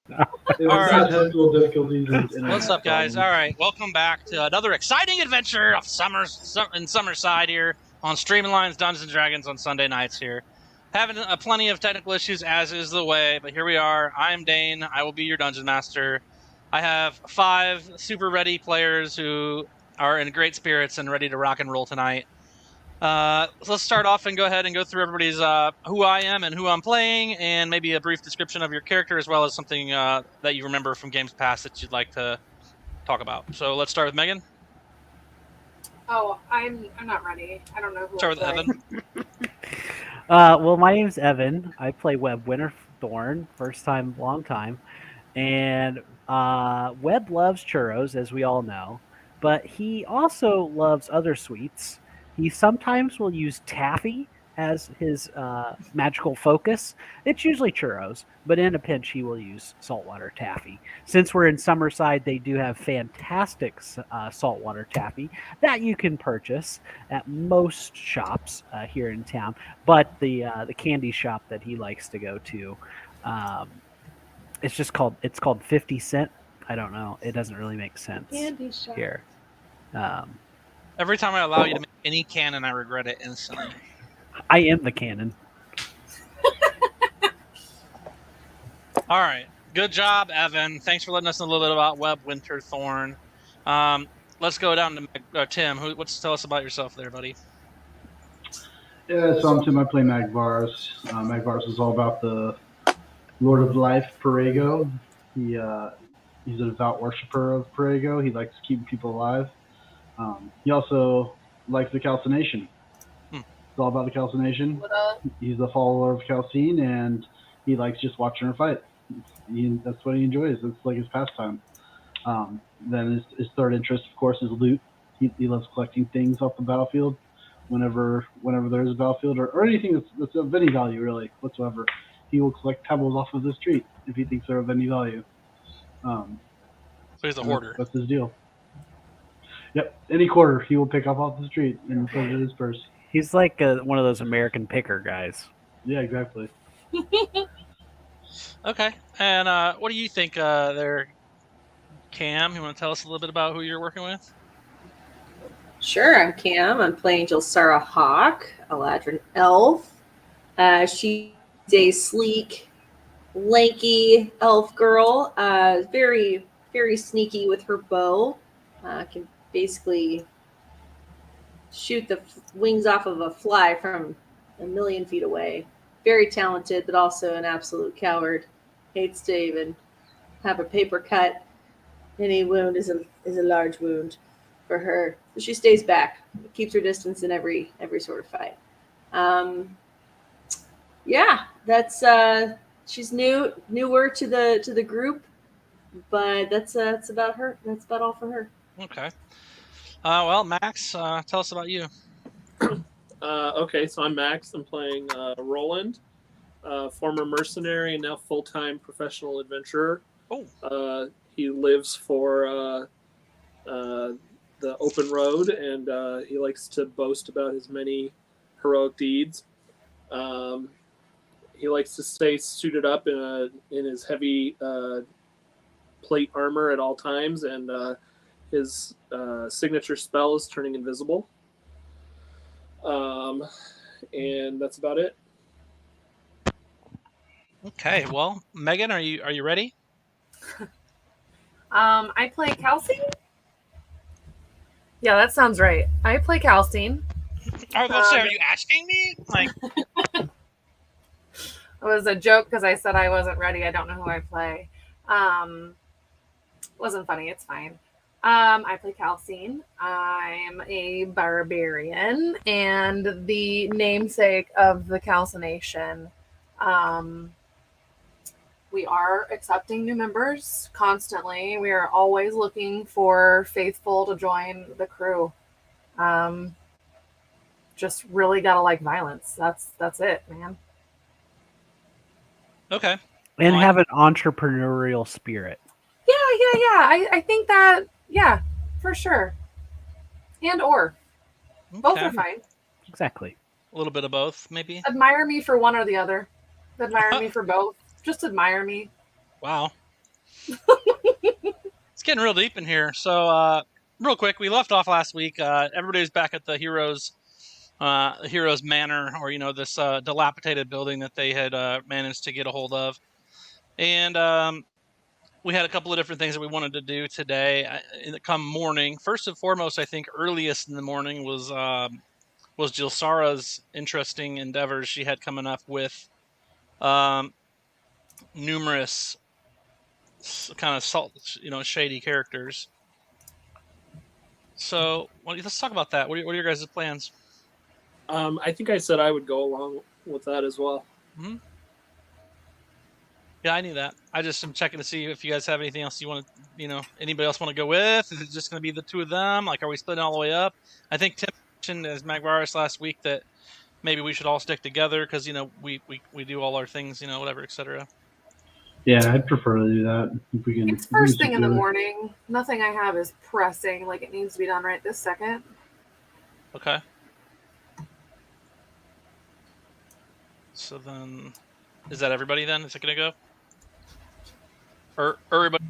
It was All not right. technical difficulties. What's up, guys? All right, welcome back to another exciting adventure of in Summerside here on Streamlined Dungeons and Dragons on Sunday nights. Here, having plenty of technical issues as is the way, but here we are. I am Dane. I will be your dungeon master. I have 5 super ready players who are in great spirits and ready to rock and roll tonight. Let's start off and go ahead and go through everybody's who I am and who I'm playing, and maybe a brief description of your character, as well as something that you remember from games past that you'd like to talk about. So let's start with Megan. Oh, I'm not ready. I don't know who. Start with Evan. Well, my name's Evan. I play Webb Winterthorn, first time, long time. And Webb loves churros, as we all know, but he also loves other sweets. He sometimes will use taffy as his magical focus. It's usually churros, but in a pinch, he will use saltwater taffy. Since we're in Summerside, they do have fantastic saltwater taffy that you can purchase at most shops here in town. But the candy shop that he likes to go to, it's called 50 Cent. I don't know. It doesn't really make sense Candy shop. here. Every time I allow you to make any canon, I regret it instantly. I am the canon. All right, good job, Evan. Thanks for letting us know a little bit about Webb Winterthorn. Let's go down to Tim. Tell us about yourself there, buddy. Yeah, so I'm Tim. I play Magvars. Magvars is all about the Lord of Life, Perego. He's a devout worshiper of Perego. He likes keeping people alive. He also likes the calcination. It's all about the calcination. He's a follower of Calcine, and he likes just watching her fight. That's what he enjoys. It's like his pastime. Then his third interest, of course, is loot. He loves collecting things off the battlefield whenever there is a battlefield or anything that's of any value, really, whatsoever. He will collect pebbles off of the street if he thinks they're of any value. So he's a hoarder. That's his deal. Yep, any quarter he will pick up off the street and put it in his purse. He's like one of those American picker guys. Yeah, exactly. Okay, and what do you think there, Cam? You want to tell us a little bit about who you're working with? Sure, I'm Cam. I'm playing Jelsara Hawk, Eladrin Elf. She's a sleek, lanky elf girl, very, very sneaky with her bow. Can basically shoot the wings off of a fly from a million feet away. Very talented, but also an absolute coward. Hates to even have a paper cut. Any wound is a large wound for her. So she stays back, keeps her distance in every sort of fight. Yeah, that's she's newer to the group, but that's about her. That's about all for her. Okay. Well, Max, tell us about you. Okay, so I'm Max. I'm playing Roland, former mercenary and now full-time professional adventurer. Oh. He lives for the open road, and he likes to boast about his many heroic deeds. He likes to stay suited up in his heavy plate armor at all times, and his signature spell is turning invisible. And that's about it. Okay, well, Megan, are you ready? I play Calcine. Yeah, that sounds right. I play Calcine. I was going to say, are you asking me? Like, it was a joke because I said I wasn't ready. I don't know who I play. Wasn't funny. It's fine. I play Calcine. I'm a barbarian and the namesake of the calcination. We are accepting new members constantly. We are always looking for faithful to join the crew. Just really gotta like violence. That's it, man. okay. And have an entrepreneurial spirit. Yeah. I think that, yeah, for sure. And or. Both Okay. are fine. Exactly. A little bit of both, maybe. Admire me for one or the other. Admire me for both. Just admire me. Wow. It's getting real deep in here. So, real quick, we left off last week. Everybody was back at the heroes' manor, or this dilapidated building that they had managed to get a hold of, and we had a couple of different things that we wanted to do today. Come morning, first and foremost, I think earliest in the morning was Jilsara's interesting endeavors she had coming up with numerous kind of shady characters. So let's talk about that. What are your guys' plans? I think I said I would go along with that as well. Mm-hmm. Yeah, I knew that. I just am checking to see if you guys have anything else you want to, anybody else want to go with? Is it just going to be the two of them? Like, are we splitting all the way up? I think Tim mentioned as Magvarus last week that maybe we should all stick together because, we do all our things, whatever, etc. Yeah, I'd prefer to do that if we can. It's first thing in the morning. Nothing I have is pressing, like it needs to be done right this second. Okay. So then, is that everybody then? Is it going to go? Or everybody?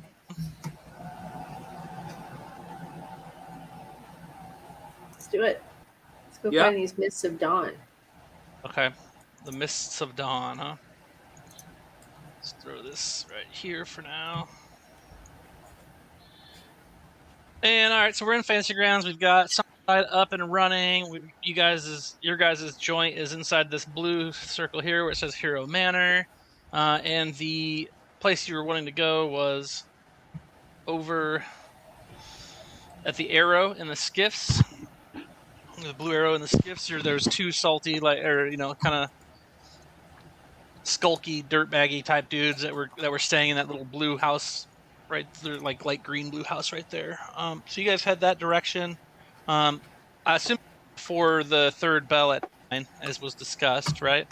Let's do it. Let's go find these Mists of Dawn. Okay. The Mists of Dawn, huh? Let's throw this right here for now. And all right, so we're in Fantasy Grounds. We've got Summerside up and running. Your guys' joint is inside this blue circle here where it says Hero Manor. And the place you were wanting to go was over at the arrow in the skiffs. The blue arrow in the skiffs. There's two salty, kind of skulky, dirtbaggy type dudes that were staying in that little blue house right there, like light green blue house right there. So you guys head that direction. I assume for the third bell at 9, as was discussed, right?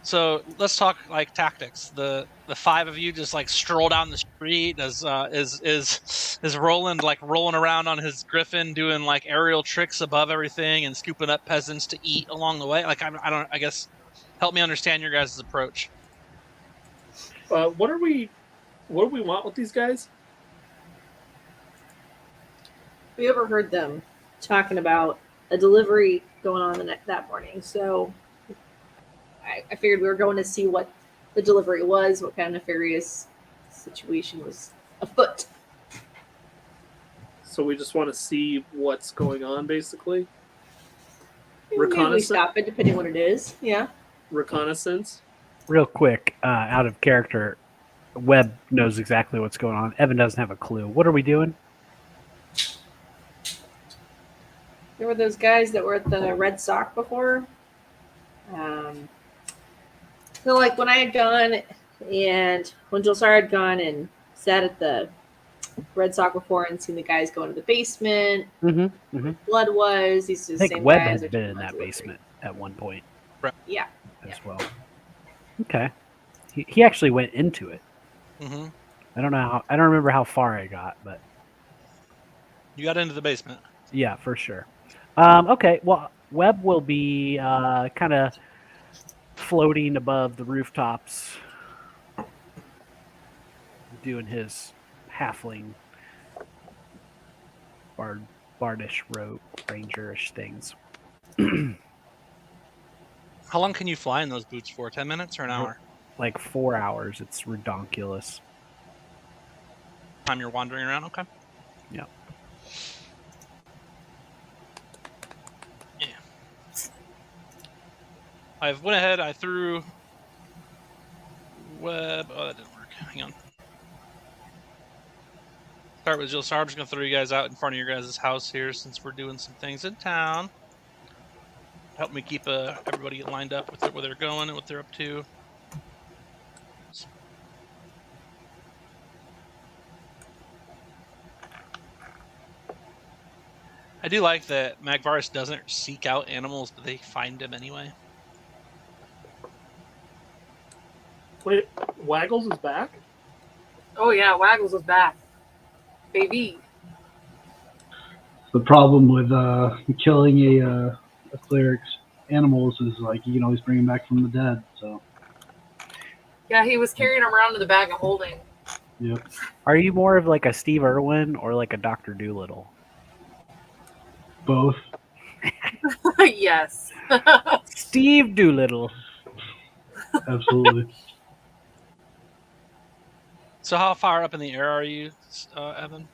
So let's talk like tactics. The five of you just like stroll down the street. Is Roland like rolling around on his griffin, doing like aerial tricks above everything and scooping up peasants to eat along the way? Like I guess help me understand your guys' approach. What do we want with these guys? We overheard them talking about a delivery going on that morning, so I figured we were going to see what the delivery was, what kind of nefarious situation was afoot. So we just want to see what's going on, basically. Maybe we stop it, depending on what it is. Yeah. Reconnaissance. Real quick, out of character, Webb knows exactly what's going on. Evan doesn't have a clue. What are we doing? There were those guys that were at the Red Sock before. So, like, when I had gone and when Jilsara had gone and sat at the Red Sock before and seen the guys go into the basement, blood was, these are the I think same Webb guys. has been in that basement at one point. Yeah. As well. Okay. He actually went into it. Mm-hmm. I don't remember how far I got, but you got into the basement. Yeah, for sure. Okay, well, Webb will be kind of floating above the rooftops, doing his halfling bardish rope rangerish things. How long can you fly in those boots for? 10 minutes or an hour? Like 4 hours. It's redonkulous. Time you're wandering around? Okay. Yeah. I went ahead, I threw Webb. Oh, that didn't work. Hang on. Start with Jilsara. I'm just going to throw you guys out in front of your guys' house here since we're doing some things in town. Help me keep everybody lined up with where they're going and what they're up to. I do like that Magvarus doesn't seek out animals, but they find them anyway. Wait, Waggles is back? Oh yeah, Waggles is back. Baby. The problem with killing a cleric's animals is like you can always bring them back from the dead. So Yeah, he was carrying him around in the bag of holding. Yep. Are you more of like a Steve Irwin or like a Dr. Doolittle? Both. Yes. Steve Doolittle. Absolutely. So how far up in the air are you, Evan?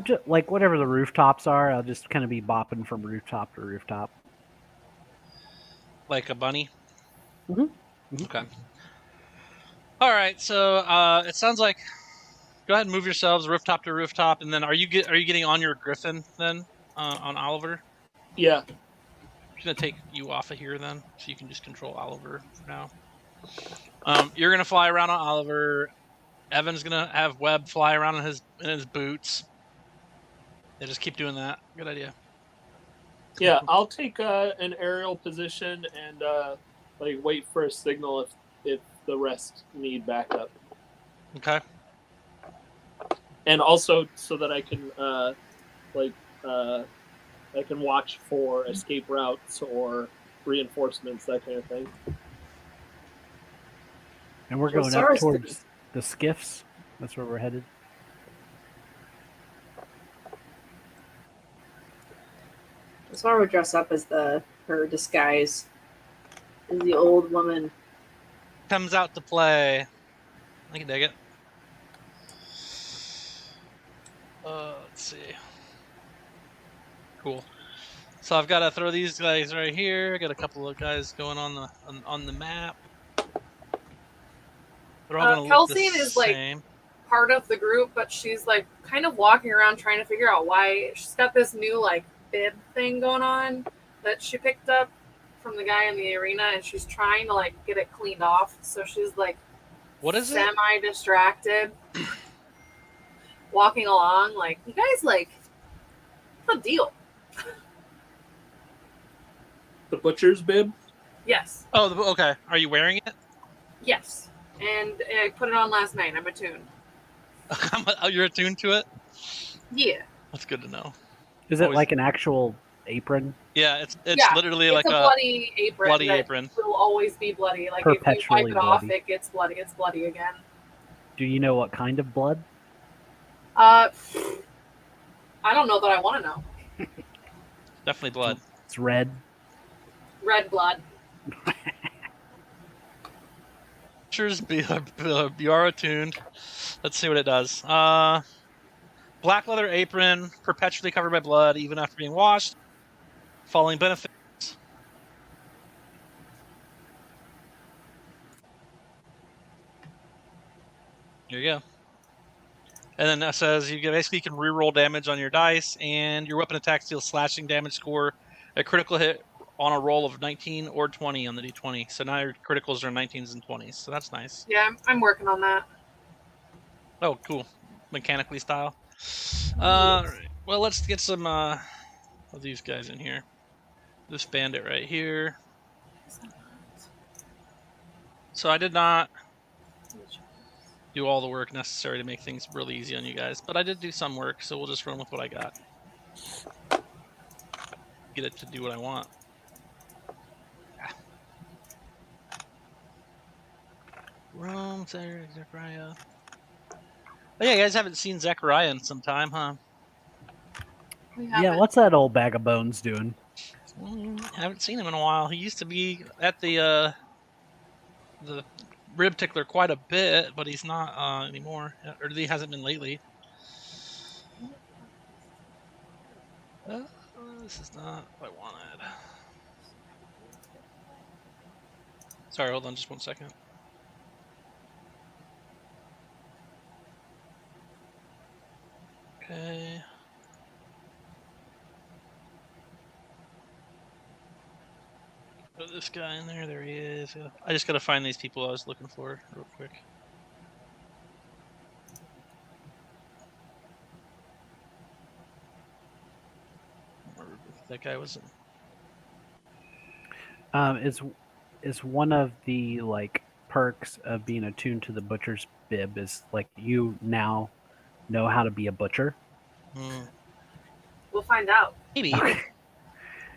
Just like whatever the rooftops are, I'll just kind of be bopping from rooftop to rooftop. Like a bunny? Mhm. Okay. All right. So it sounds like go ahead and move yourselves rooftop to rooftop, and then are you getting on your griffin then on Oliver? Yeah. I'm just gonna take you off of here then, so you can just control Oliver for now. You're gonna fly around on Oliver. Evan's gonna have Webb fly around in his boots. Yeah, just keep doing that. Good idea. Yeah, I'll take an aerial position and like wait for a signal if the rest need backup, Okay. and also so that I can I can watch for escape routes or reinforcements, that kind of thing. And we're Well, going up Sarah's towards the skiffs. That's where we're headed. Sora would dress up as her disguise as the old woman. Comes out to play. I can dig it. Let's see. Cool. So I've got to throw these guys right here. I got a couple of guys going on the map. They're all going to look the Kelsey is like same. part of the group, but she's like kind of walking around trying to figure out why. She's got this new like bib thing going on that she picked up from the guy in the arena, and she's trying to like get it cleaned off. So she's like, What is it? semi-distracted, walking along. Like, you guys, like, what's the deal? The butcher's bib. Yes, Oh, okay. Are you wearing it? yes. And I put it on last night. I'm attuned. Oh, you're attuned to it? Yeah. That's good to know. Is it Always- like an actual apron? Yeah, it's Yeah, literally It's like a bloody apron. bloody that apron. will always be bloody. Like, if you Perpetually wipe it off, bloody. it gets bloody. It's bloody again. Do you know what kind of blood? I don't know that I want to know. Definitely blood. It's red. Red blood. You are attuned. Let's see what it does. Black leather apron, perpetually covered by blood, even after being washed. Following benefits. There you go. And then that says you basically can reroll damage on your dice, and your weapon attack deals slashing damage score a critical hit on a roll of 19 or 20 on the d20. So now your criticals are 19s and 20s. So that's nice. Yeah, I'm working on that. Oh, cool. Mechanically style. Right. Well, let's get some of these guys in here. This bandit right here. So I did not do all the work necessary to make things really easy on you guys, but I did do some work, so we'll just run with what I got. Get it to do what I want. Rome, Zechariah. Oh yeah, you guys haven't seen Zechariah in some time, huh? We Yeah, haven't. what's that old bag of bones doing? Haven't seen him in a while. He used to be at the rib tickler quite a bit, but he's not anymore, or he hasn't been lately. This is not what I wanted. Sorry, hold on just 1 second. Okay. Put this guy in there. There he is. Yeah. I just gotta find these people I was looking for real quick. That guy wasn't. Is one of the like perks of being attuned to the butcher's bib is like you now know how to be a butcher. We'll find out. Maybe. Okay.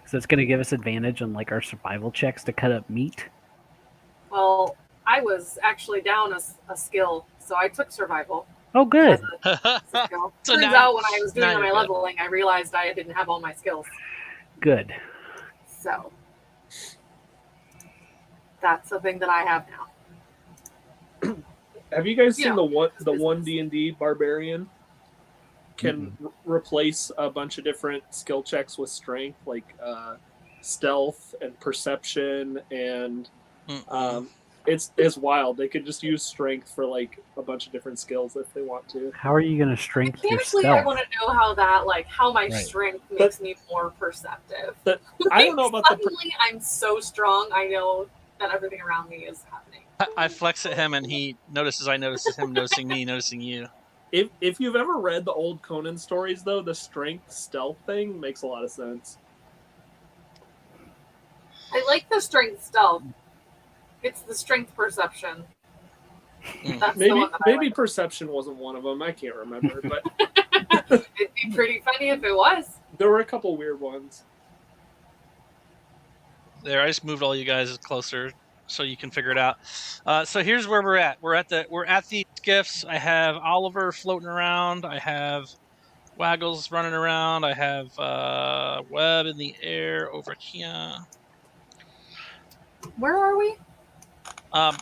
So it's going to give us advantage on like our survival checks to cut up meat. Well, I was actually down a skill, so I took survival Oh, good. as a skill. So Turns now- out when I was doing now my you're good. leveling, I realized I didn't have all my skills. Good. So that's the thing that I have now. Have you guys Yeah. seen the Business. one D&D barbarian can replace a bunch of different skill checks with strength, like stealth and perception, and it's wild. They could just use strength for like a bunch of different skills if they want to. How are you going to strength your Mechanically, stealth? I want to know how that, like, how my Right. strength makes me more perceptive. I don't know about the Suddenly, I'm so strong. I know that everything around me is happening. I flex at him, and he notices I notices him noticing me, noticing you. if you've ever read the old Conan stories, though, the strength stealth thing makes a lot of sense. I like the strength stealth. It's the strength perception. That's the Maybe one that I like. perception wasn't one of them. I can't remember, but It'd be pretty funny if it was. there were a couple weird ones. There, I just moved all you guys closer so you can figure it out. So here's where we're at. We're at the skiffs. I have Oliver floating around. I have Waggles running around. I have Webb in the air over here. Where are we?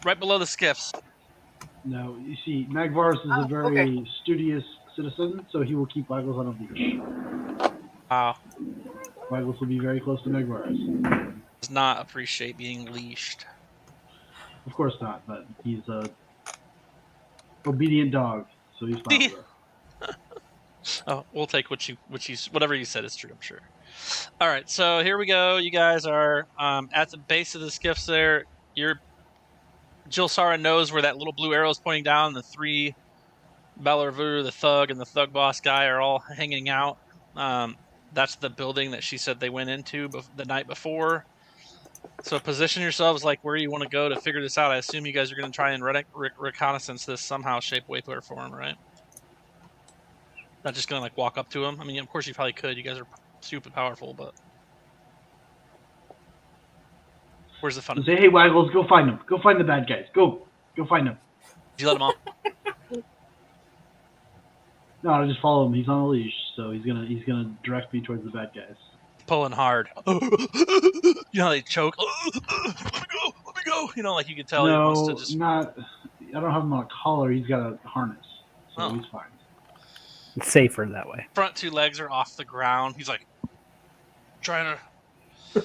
Right below the skiffs. No, you see, Magvarus is a very okay. studious citizen, so he will keep Waggles on a leash. Wow. Waggles will be very close to Magvarus. Does not appreciate being leashed. Of course not, but he's a obedient dog, so he's fine with it. Oh, we'll take whatever you said is true, I'm sure. All right, so here we go. You guys are at the base of the skiffs there. Jill Sara knows where that little blue arrow is pointing down. The three Ballarvu, the thug, and the thug boss guy are all hanging out. That's the building that she said they went into the night before. So position yourselves like where you want to go to figure this out. I assume you guys are going to try and reconnaissance this somehow, shape, way, or form, right? Not just going to like walk up to him. I mean, of course you probably could. You guys are stupid powerful, but where's the fun? Say, hey, Waggles, go find them. Go find the bad guys. Go find them. Did you let him off? No, I just follow him. He's on a leash, so he's gonna direct me towards the bad guys. Pulling hard. You know how they choke. Let me go. You know, like you could tell he wants to just. Not. I don't have him on a collar. He's got a harness, so Oh. he's fine. It's safer that way. Front two legs are off the ground. He's like trying to,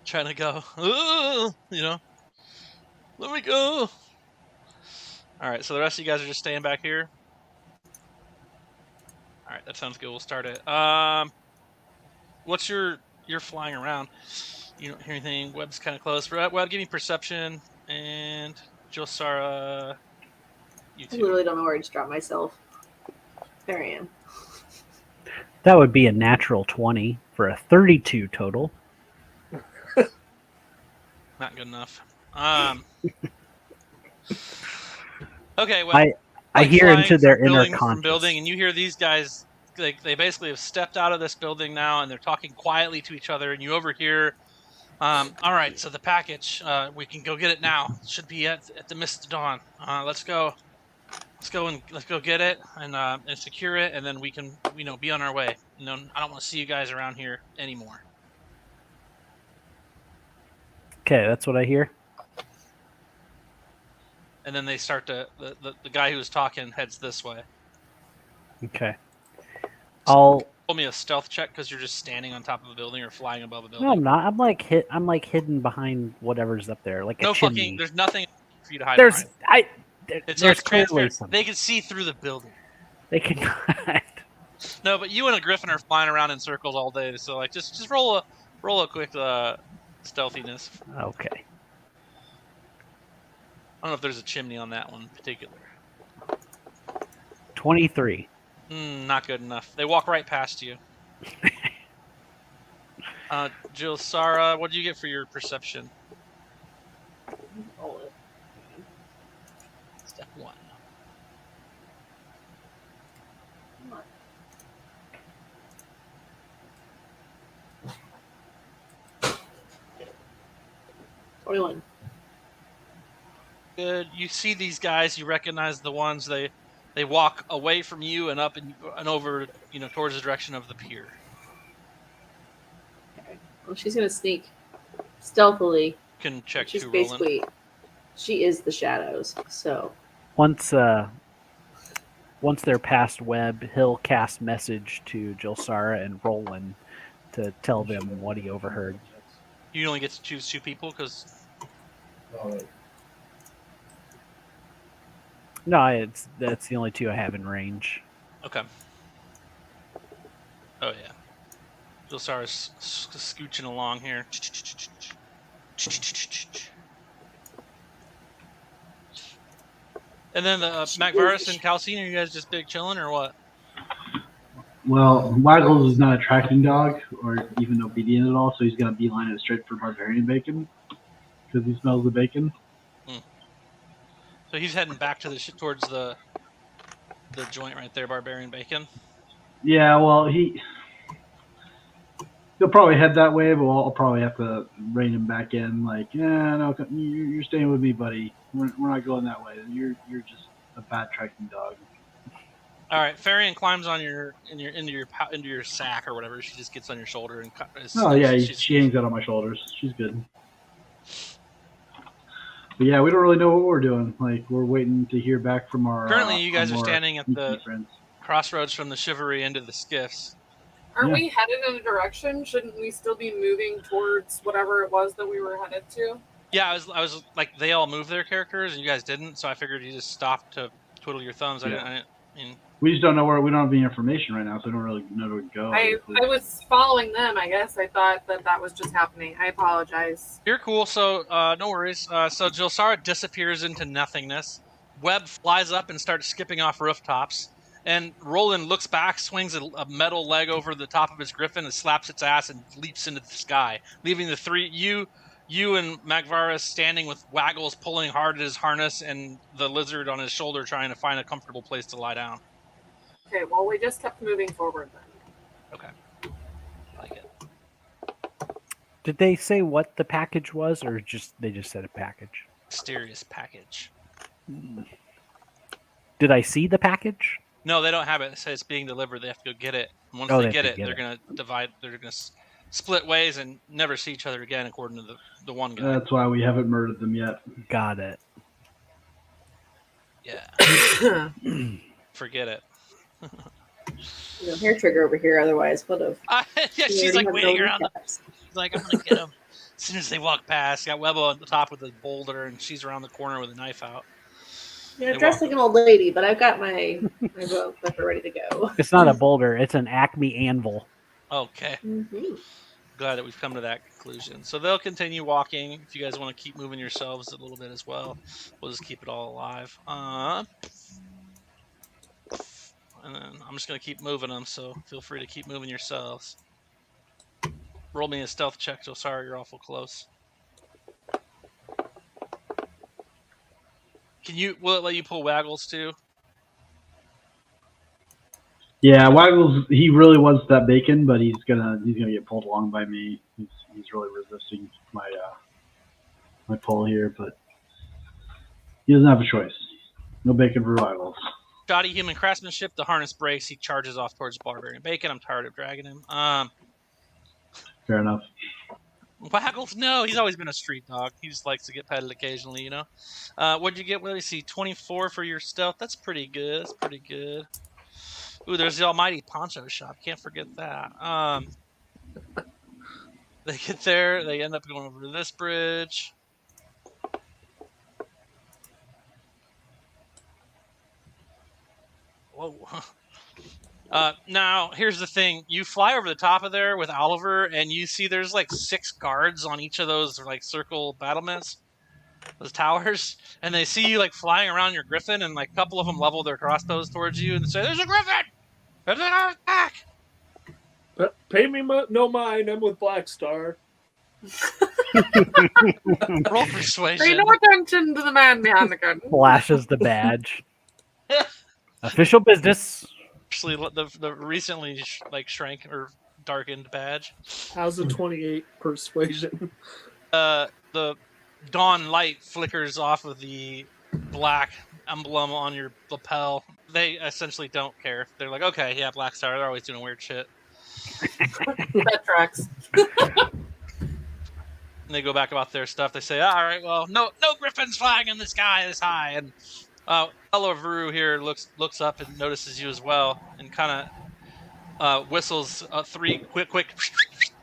trying to go. You know, let me go. All right, so the rest of you guys are just staying back here. All right, that sounds good. We'll start it. What's you're flying around? You don't hear anything. Webb's kind of close. Webb, give me perception, and Jill Sara, you I two. literally don't know where I just dropped myself. There I am. That would be a natural 20 for a 32 total. Not good enough. Okay, well, I hear flying into their from inner building, from conscious. building, and you hear these guys. They basically have stepped out of this building now, and they're talking quietly to each other. And you overhear, "All right, so the package, we can go get it now. It should be at the Mist of Dawn. Let's go get it and secure it, and then we can be on our way. I don't want to see you guys around here anymore." Okay, that's what I hear. And then they start to the guy who was talking heads this way. Okay. Roll me a stealth check because you're just standing on top of a building or flying above a building. No, I'm not. I'm like hidden behind whatever's up there, like No a chimney. fucking. There's nothing for you to hide There's behind. there's It's clearly transparent. something. They can see through the building. They can. No, but you and a griffin are flying around in circles all day. So like, just roll a quick stealthiness. Okay. I don't know if there's a chimney on that one in particular. 23. Not good enough. They walk right past you. Jill, Sara, what did you get for your perception? Roll it. Step 1. Come on. $21. Good. You see these guys. You recognize the ones. They walk away from you and up and over, towards the direction of the pier. Okay. Well, she's gonna sneak stealthily. Can check She's to basically she is the shadows. So Once they're past Webb, he'll cast message to Jilsara and Roland to tell them what he overheard. You only get to choose 2 people because. No, that's the only 2 I have in range. Okay. Oh yeah. Jilsara's scooching along here. And then the MacVarus and Calcine, are you guys just big chilling or what? Well, Waggles is not a tracking dog or even obedient at all, so he's going to beeline it straight for Barbarian Bacon because he smells the bacon. So he's heading back to towards the joint right there, Barbarian Bacon. Yeah, well, he'll probably head that way, but I'll probably have to rein him back in. Like, yeah, no, you're staying with me, buddy. We're not going that way. You're just a bad tracking dog. All right, Farian climbs on into your sack or whatever. She just gets on your shoulder and. Oh yeah, she hangs out on my shoulders. She's good. But yeah, we don't really know what we're doing. Like, we're waiting to hear back from our. Currently, you guys are standing at the friends. crossroads from the Chivalry into the skiffs. Aren't we headed in a direction? Shouldn't we still be moving towards whatever it was that we were headed to? Yeah, I was like, they all moved their characters and you guys didn't, so I figured you just stopped to twiddle your thumbs. Yeah. We just don't know where. We don't have any information right now, so I don't really know where to go. I was following them, I guess. I thought that was just happening. I apologize. You're cool, so no worries. So Jilsara disappears into nothingness. Webb flies up and starts skipping off rooftops. And Roland looks back, swings a metal leg over the top of his griffin and slaps its ass and leaps into the sky, leaving the three, you and MacVarus standing with Waggles pulling hard at his harness and the lizard on his shoulder trying to find a comfortable place to lie down. Okay, well, we just kept moving forward then. Okay. I like it. Did they say what the package was, or they just said a package? Mysterious package. Did I see the package? No, they don't have it. It says it's being delivered. They have to go get it. And once they get it, they're going to divide. They're going to split ways and never see each other again, according to the one guy. That's why we haven't murdered them yet. Got it. Yeah. Forget it. Hair trigger over here. Otherwise, would have. Yeah, she's like waiting around. She's like, I'm gonna get him. As soon as they walk past, got Webbo at the top with a boulder, and she's around the corner with a knife out. Yeah, dressed like an old lady, but I've got my bow clipper ready to go. It's not a boulder; it's an Acme anvil. Okay. Mm-hmm. Glad that we've come to that conclusion. So they'll continue walking. If you guys want to keep moving yourselves a little bit as well, we'll just keep it all alive. And then I'm just going to keep moving them, so feel free to keep moving yourselves. Roll me a stealth check, so sorry you're awful close. Will it let you pull Waggles too? Yeah, Waggles, he really wants that bacon, but he's gonna get pulled along by me. He's really resisting my pull here, but he doesn't have a choice. No bacon for Waggles. Shoddy human craftsmanship, the harness breaks, he charges off towards Barbarian Bacon. I'm tired of dragging him. Fair enough. Waggles, no, he's always been a street dog. He just likes to get petted occasionally, you know. What'd you get? What do you see? 24 for your stealth. That's pretty good. That's pretty good. Ooh, there's the almighty poncho shop. Can't forget that. They get there. They end up going over to this bridge. Whoa. Now, here's the thing. You fly over the top of there with Oliver, and you see there's like 6 guards on each of those like circle battlements, those towers, and they see you like flying around your griffin, and like a couple of them level their crossbows towards you and say, "There's a griffin! There's an attack!" Pay me no mind. I'm with Black Star. Roll persuasion. Pay no attention to the man behind the gun. Flashes the badge. Official business. Actually, the recently shrank or darkened badge. How's a 28 persuasion? The dawn light flickers off of the black emblem on your lapel. They essentially don't care. They're like, okay, yeah, Black Star. They're always doing weird shit. That tracks. And they go back about their stuff. They say, all right, well, no griffins flying in the sky this high. And Elavru here looks up and notices you as well, and kind of whistles 3 quick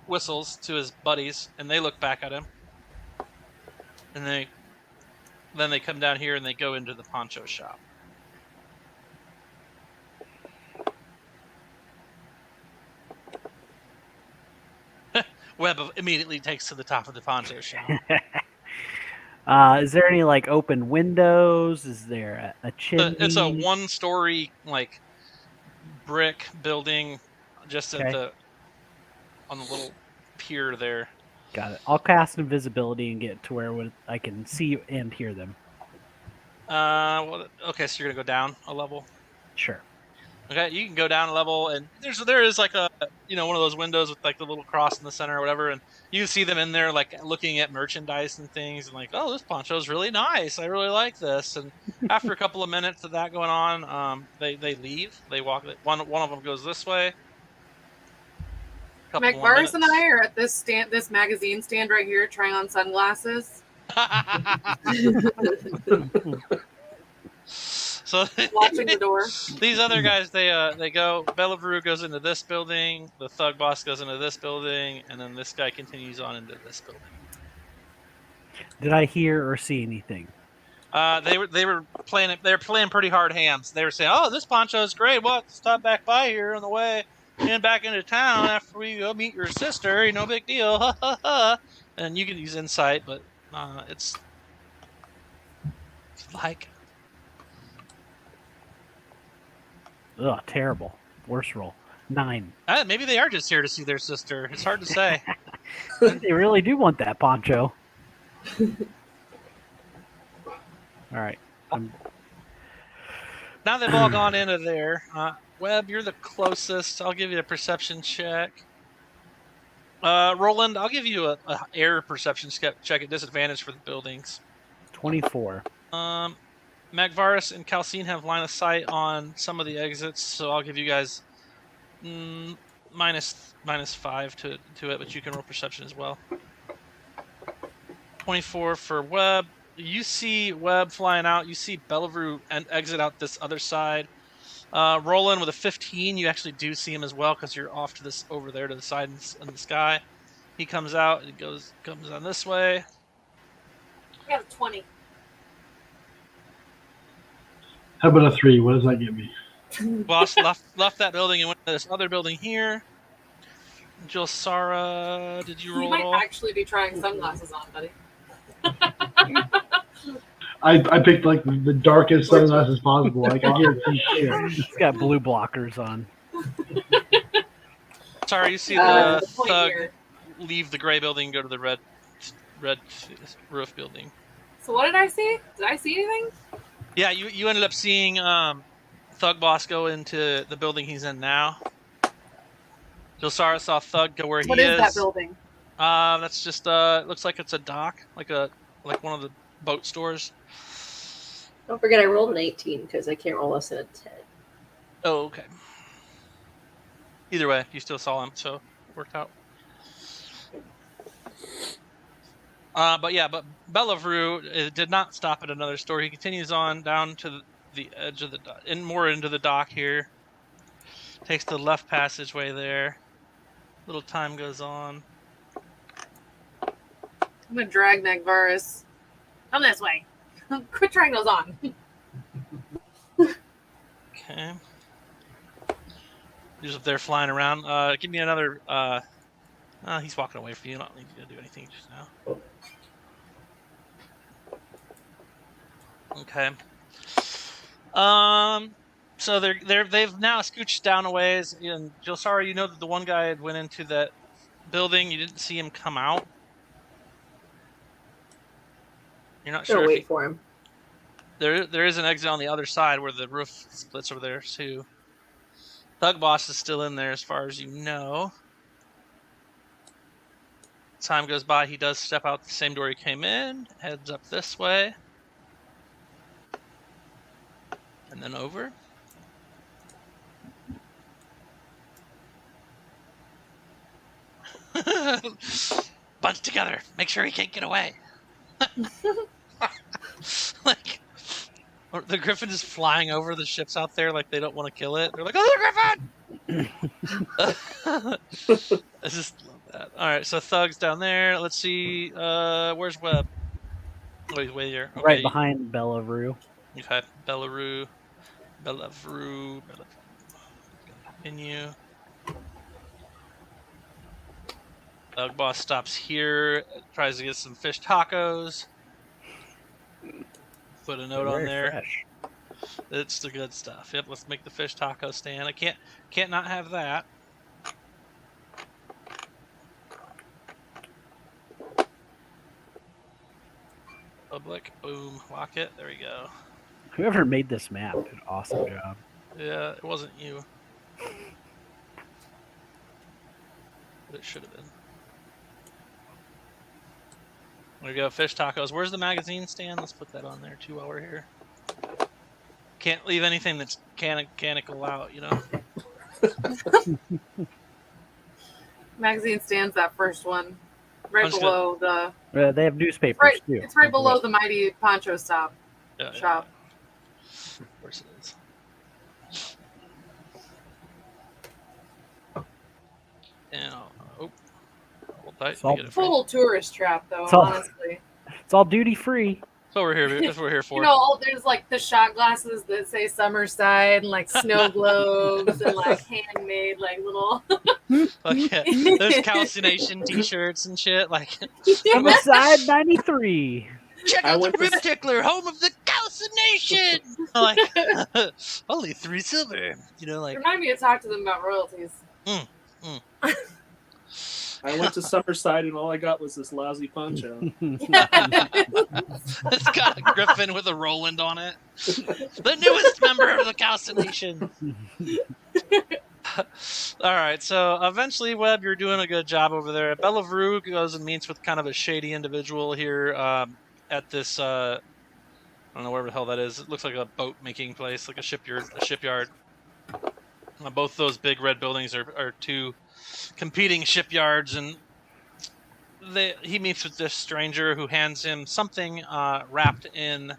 whistles to his buddies, and they look back at him. And then they come down here and they go into the poncho shop. Webb immediately takes to the top of the poncho shop. Is there any like open windows? Is there a chimney? It's a 1-story like brick building, just Okay. on the little pier there. Got it. I'll cast invisibility and get to where I can see and hear them. Well, okay, so you're gonna go down a level. Sure. Okay, you can go down a level, and there is like a one of those windows with like the little cross in the center or whatever, and you see them in there like looking at merchandise and things, and like, oh, this poncho's really nice. I really like this. And after a couple of minutes of that going on, they leave. They walk. One of them goes this way. Couple more McVars and minutes. I are at this magazine stand right here, trying on sunglasses, So watching the door. these other guys, they go. Bellaveru goes into this building. The thug boss goes into this building, and then this guy continues on into this building. Did I hear or see anything? They were playing. They were playing pretty hard hands. They were saying, "Oh, this poncho is great. Well, stop back by here on the way and back into town after we go meet your sister. No big deal." Ha ha ha. And you can use insight, but it's like. Ugh, terrible. Worst roll. 9. Maybe they are just here to see their sister. It's hard to say. They really do want that poncho. All right. Now they've all gone into there. Webb, you're the closest. I'll give you a perception check. Roland, I'll give you a air perception check at disadvantage for the buildings. 24. Magvaris and Calcine have line of sight on some of the exits, so I'll give you guys minus 5 to it, but you can roll perception as well. 24 for Webb. You see Webb flying out. You see Bellaveru exit out this other side. Roland with a 15. You actually do see him as well because you're off to this over there to the side in the sky. He comes out. He comes on this way. I got a 20. How about a 3? What does that get me? Boss left that building and went to this other building here. Jilsara, did you You roll at might all? actually be trying sunglasses on, buddy. I picked like the darkest sunglasses possible. Like I can't see shit. He's got blue blockers on. Sorry, you see The the point thug here. leave the gray building and go to the red roof building. So what did I see? Did I see anything? Yeah, you ended up seeing Thug Boss go into the building he's in now. Jilsara saw Thug go where What he is that building? That's just it looks like it's a dock, like one of the boat stores. Don't forget I rolled an 18 because I can't roll less than a 10. Oh, okay. Either way, you still saw him, so it worked out. But Bellaveru did not stop at another store. He continues on down to the edge of more into the dock here. Takes the left passageway there. Little time goes on. I'm gonna drag Magvaris. Come this way. Quit trying those on. Okay. He's up there flying around. Give me another. He's walking away from you. You don't need to do anything just now. Okay. So they've now scooched down a ways. And Jilsara, you know that the one guy had went into that building. You didn't see him come out. You're not sure. Wait for him. There is an exit on the other side where the roof splits over there too. Thug Boss is still in there as far as you know. time goes by, he does step out the same door he came in, heads up this way, and then over. Bunch together. Make sure he can't get away. Like, or the griffin is flying over the ships out there like they don't want to kill it. They're like, oh, the griffin! I just love that. All right, so Thug's down there. Let's see. Where's Webb? Oh, he's way here. Okay. Right behind Bellaroo. Okay, Bellaroo. Continue. Thug boss stops here, tries to get some fish tacos. Put a note on there. Fresh. It's the good stuff. Yep, let's make the fish taco stand. I can't not have that. Public, boom, lock it. There we go. Whoever made this map did an awesome job. Yeah, it wasn't you. But it should have been. There we go, fish tacos. Where's the magazine stand? Let's put that on there too while we're here. Can't leave anything that's mechanical out, you know? Magazine stands that first one. Right below the... They have newspapers, right, too. it's right below the Mighty Poncho shop. Yeah. Shop. Of course it is. And hold tight. It's all Get it Full tourist trap, though, It's all- honestly. It's all duty free. That's what we're here. That's what we're here for. You know, there's like the shot glasses that say Summerside and like snow globes and like handmade like little. Okay. There's calcination T-shirts and shit. Like, Summerside 93. check I out the went to- Rib Tickler, home of the calcination. Like, only 3 silver. You know, like. Remind me to talk to them about royalties. I went to Summerside and all I got was this lousy poncho. It's got a griffin with a Roland on it. The newest member of the calcination. All right, so eventually, Webb, you're doing a good job over there. Bellaroo goes and meets with kind of a shady individual here at this, I don't know wherever the hell that is. It looks like a boat-making place, like a shipyard. Both those big red buildings are two competing shipyards, and he meets with this stranger who hands him something wrapped in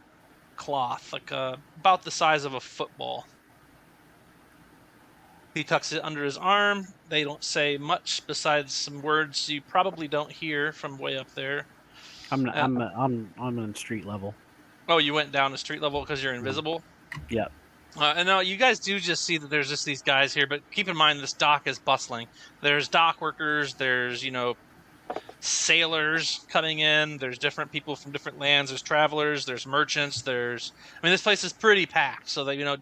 cloth, like about the size of a football. He tucks it under his arm. They don't say much besides some words you probably don't hear from way up there. I'm on street level. Oh, you went down to street level because you're invisible? Yep. And now you guys do just see that there's just these guys here, but keep in mind this dock is bustling. There's dock workers, there's, sailors coming in, there's different people from different lands, there's travelers, there's merchants, this place is pretty packed, so that,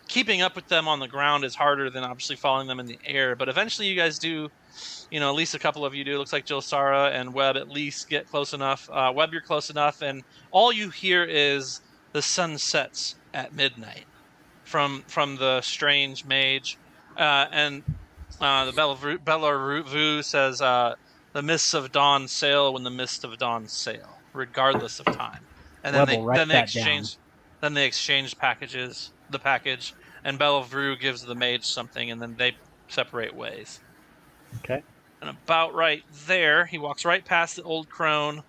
keeping up with them on the ground is harder than obviously following them in the air, but eventually you guys do, at least a couple of you do. It looks like Jill, Sarah, and Webb at least get close enough. Webb, you're close enough, and all you hear is the sun sets at midnight from the strange mage, and the Bellaroo says, the mists of dawn sail when the mists of dawn sail, regardless of time. And then they exchange the package, and Bellaroo gives the mage something, and then they separate ways. Okay. And about right there, he walks right past the old crone,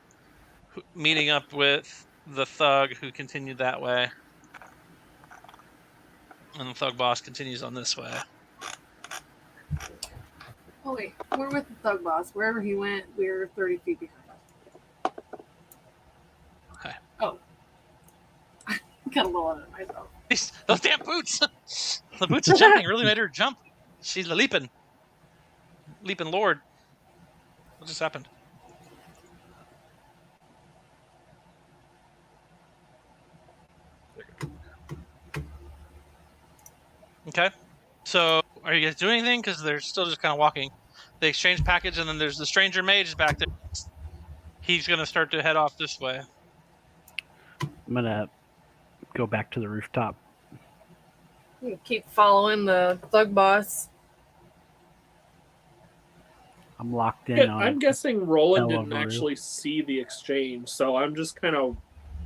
meeting up with the thug who continued that way. And the thug boss continues on this way. Oh wait, we're with the thug boss. Wherever he went, we're 30 feet behind. Okay. Oh. Got a little on it myself. Those damn boots! The boots are jumping. Really made her jump. She's leaping. Leaping Lord. What just happened? Okay. So, are you guys doing anything? Because they're still just kind of walking. They exchange package, and then there's the stranger mage back there. He's going to start to head off this way. I'm going to go back to the rooftop. You keep following the thug boss. I'm locked in on. I'm guessing Roland Bella didn't Maru. actually see the exchange, so I'm just kind of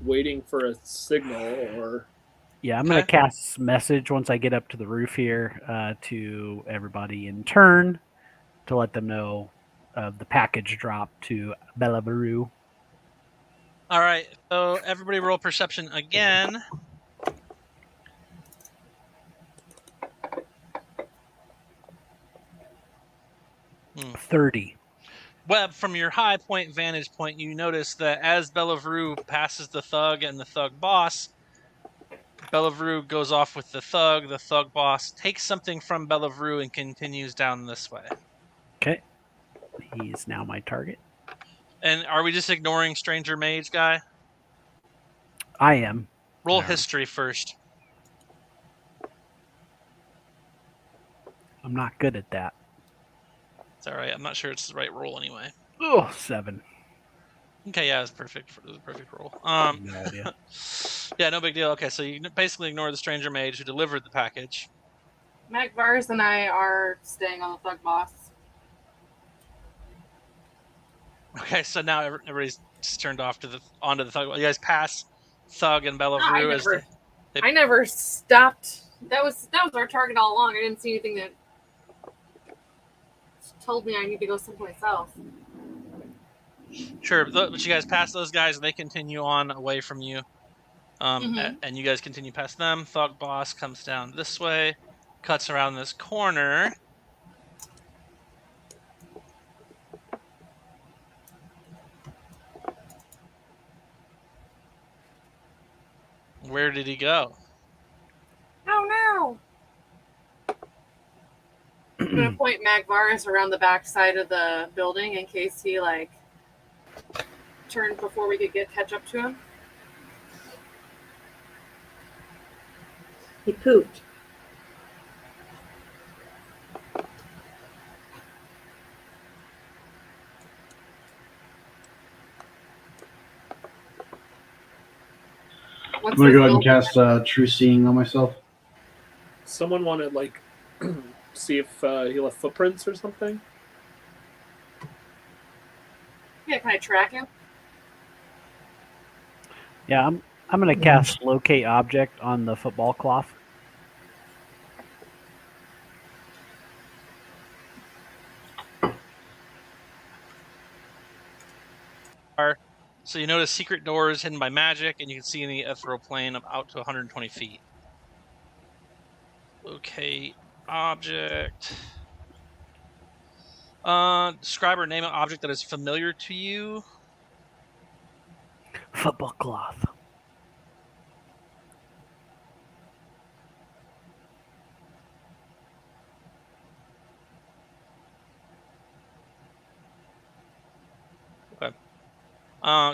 waiting for a signal or. Yeah, I'm going to Okay. cast message once I get up to the roof here to everybody in turn to let them know of the package drop to Bella Maru. All right. So everybody roll perception again. Hmm. 30. Webb, from your high point vantage point, you notice that as Bellevue passes the thug and the thug boss, Bellevue goes off with the thug boss takes something from Bellevue and continues down this way. Okay. He's now my target. And are we just ignoring Stranger Mage guy? I am. Roll Alright. history first. I'm not good at that. It's all right. I'm not sure it's the right roll anyway. Oh, 7. Okay, yeah, it's perfect. It was a perfect roll. No idea. Yeah, no big deal. Okay, so you basically ignore the Stranger Mage who delivered the package. Magvars and I are staying on the thug boss. Okay, so now everybody's just turned off onto the thug. You guys pass Thug and Bellevue as I never stopped. That was our target all along. I didn't see anything that told me I need to go someplace else. Sure, but you guys pass those guys and they continue on away from you. And you guys continue past them. Thug boss comes down this way, cuts around this corner. Where did he go? Oh no! I'm gonna point Magvaris around the back side of the building in case he turned before we could catch up to him. He pooped. I'm gonna go ahead and cast True Seeing on myself. Someone want to see if he left footprints or something. Yeah, can I track him? Yeah, I'm going to cast Locate Object on the football cloth. So you notice secret doors hidden by magic, and you can see in the ethereal plane of out to 120 feet. Locate object. Describe or name an object that is familiar to you. Football cloth.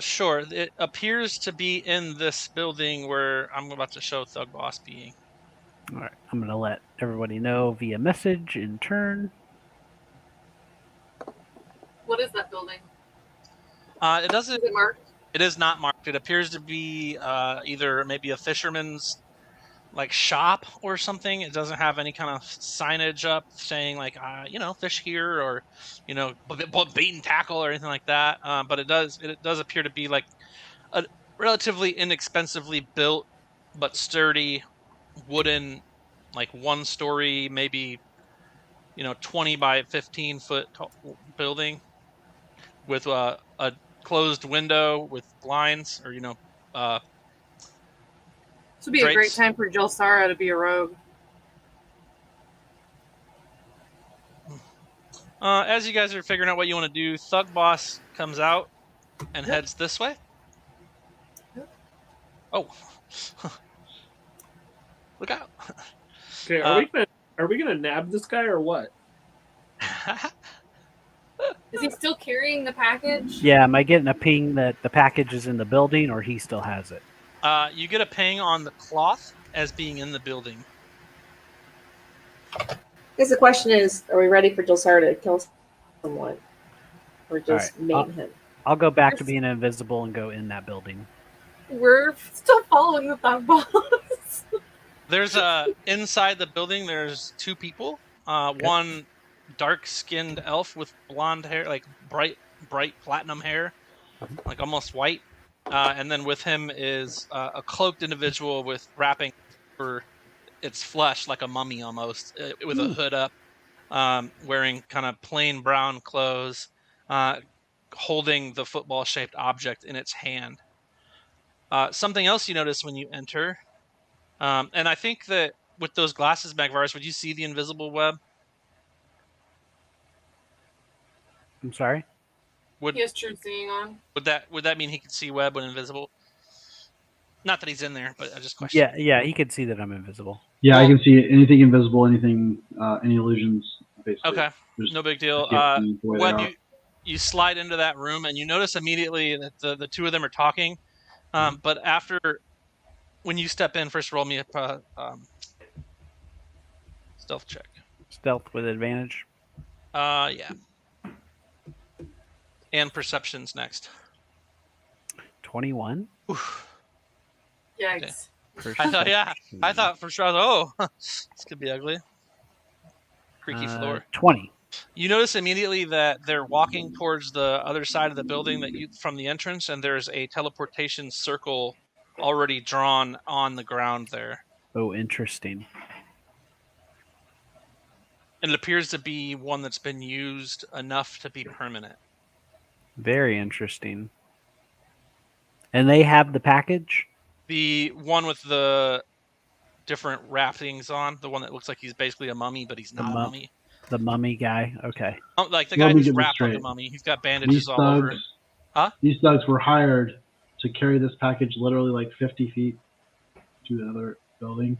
Sure. It appears to be in this building where I'm about to show Thug Boss being. All right, I'm going to let everybody know via message in turn. What is that building? It doesn't. Is it marked? It is not marked. It appears to be either maybe a fisherman's shop or something. It doesn't have any kind of signage up saying fish here or bait and tackle or anything like that. But it does appear to be like a relatively inexpensively built but sturdy wooden, 1-story, maybe 20 by 15 foot building with a closed window with blinds or This would be drapes. a great time for Jelsara to be a rogue. As you guys are figuring out what you want to do, Thug Boss comes out and heads this way. Oh, look out! Okay, are we gonna nab this guy or what? Is he still carrying the package? Yeah, am I getting a ping that the package is in the building or he still has it? You get a ping on the cloth as being in the building. I guess the question is, are we ready for Jelsara to kill someone? Or just All right, maim him? I'll go back to being invisible and go in that building. We're still following the thug boss. There's inside the building. There's two people. One dark-skinned elf with blonde hair, like bright platinum hair, like almost white. And then with him is a cloaked individual with wrapping for its flesh like a mummy almost, with a hood up, wearing kind of plain brown clothes, holding the football-shaped object in its hand. Something else you notice when you enter, and I think that with those glasses, Magvarus, would you see the invisible web? I'm sorry. He has true seeing on. Would that mean he could see web when invisible? Not that he's in there, but I just question. Yeah, he could see that I'm invisible. Yeah, Well- I can see anything invisible, anything, any illusions, basically. Okay, Just no big deal. can't see the way they Web, are. you slide into that room, and you notice immediately that the two of them are talking. But after, when you step in, first roll me a stealth check. Stealth with advantage. Yeah. And perception's next. 21. Oof. Yikes. I thought for sure, oh, this could be ugly. Creaky floor. 20. You notice immediately that they're walking towards the other side of the building from the entrance, and there's a teleportation circle already drawn on the ground there. Oh, interesting. And it appears to be one that's been used enough to be permanent. Very interesting. And they have the package? The one with the different wrappings on, the one that looks like he's basically a mummy, but he's not a mummy. The mummy guy? Okay. Like the Let guy me who's get this wrapped like a straight. mummy. He's got bandages These all over him. thugs, Huh? These thugs were hired to carry this package literally like 50 feet to the other building,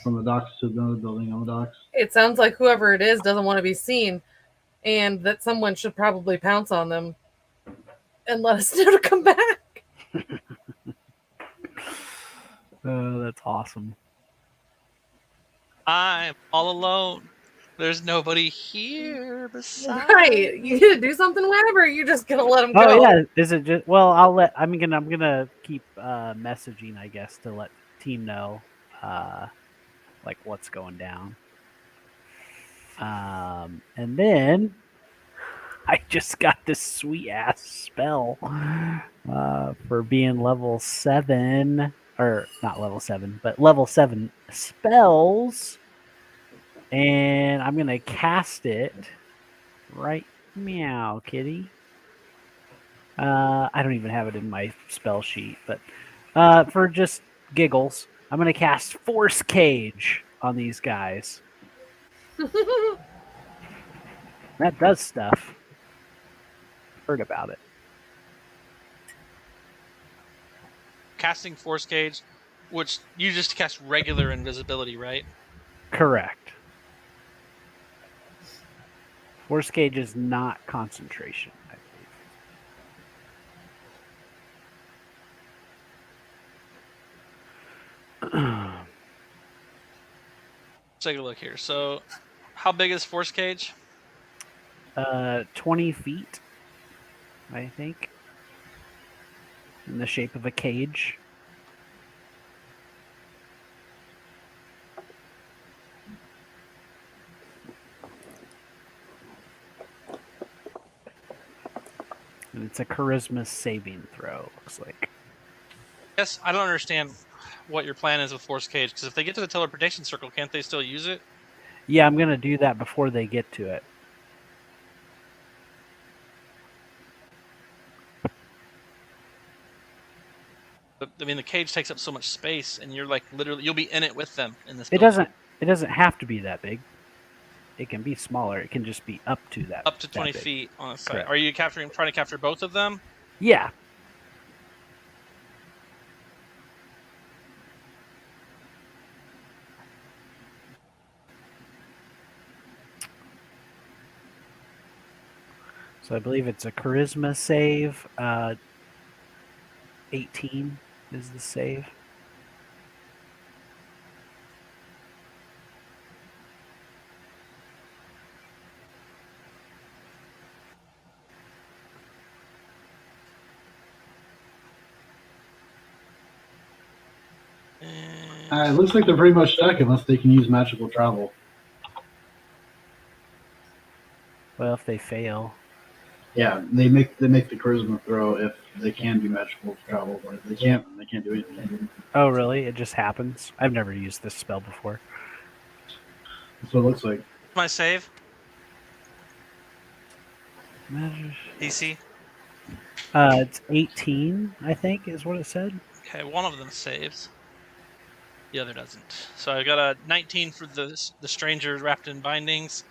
from the docks to another building on the docks. It sounds like whoever it is doesn't want to be seen, and that someone should probably pounce on them and let us know to come back. Oh, that's awesome. I'm all alone. There's nobody here besides. Right. You gonna do something, Web, or you're just gonna let them go? Oh yeah, is it just? Well, I'm gonna keep messaging, I guess, to let team know, like what's going down. And then I just got this sweet ass spell for being level 7, or not level 7, but level 7 spells. And I'm going to cast it right meow, kitty. I don't even have it in my spell sheet, but for just giggles, I'm going to cast Force Cage on these guys. That does stuff. Heard about it. Casting Force Cage, which you just cast regular invisibility, right? Correct. Force Cage is not concentration, I believe. Let's take a look here. So, how big is Force Cage? 20 feet, I think. In the shape of a cage. And it's a charisma saving throw, looks like. Yes, I don't understand what your plan is with Force Cage, because if they get to the teleportation circle, can't they still use it? Yeah, I'm going to do that before they get to it. But, I mean, the cage takes up so much space, and you're like literally, you'll be in it with them in this. It building. doesn't have to be that big. It can be smaller. It can just be up to that. Up to that 20 big. feet on the side. Correct. Are you trying to capture both of them? Yeah. So I believe it's a charisma save. 18 is the save. It looks like they're pretty much stuck unless they can use magical travel. Well, if they fail. Yeah, they make the charisma throw if they can do magical travel, but if they can't do anything. Oh, really? It just happens? I've never used this spell before. That's what it looks like. My save Magic- DC. It's 18, I think, is what it said. Okay, one of them saves. The other doesn't. So I got a 19 for the stranger wrapped in bindings,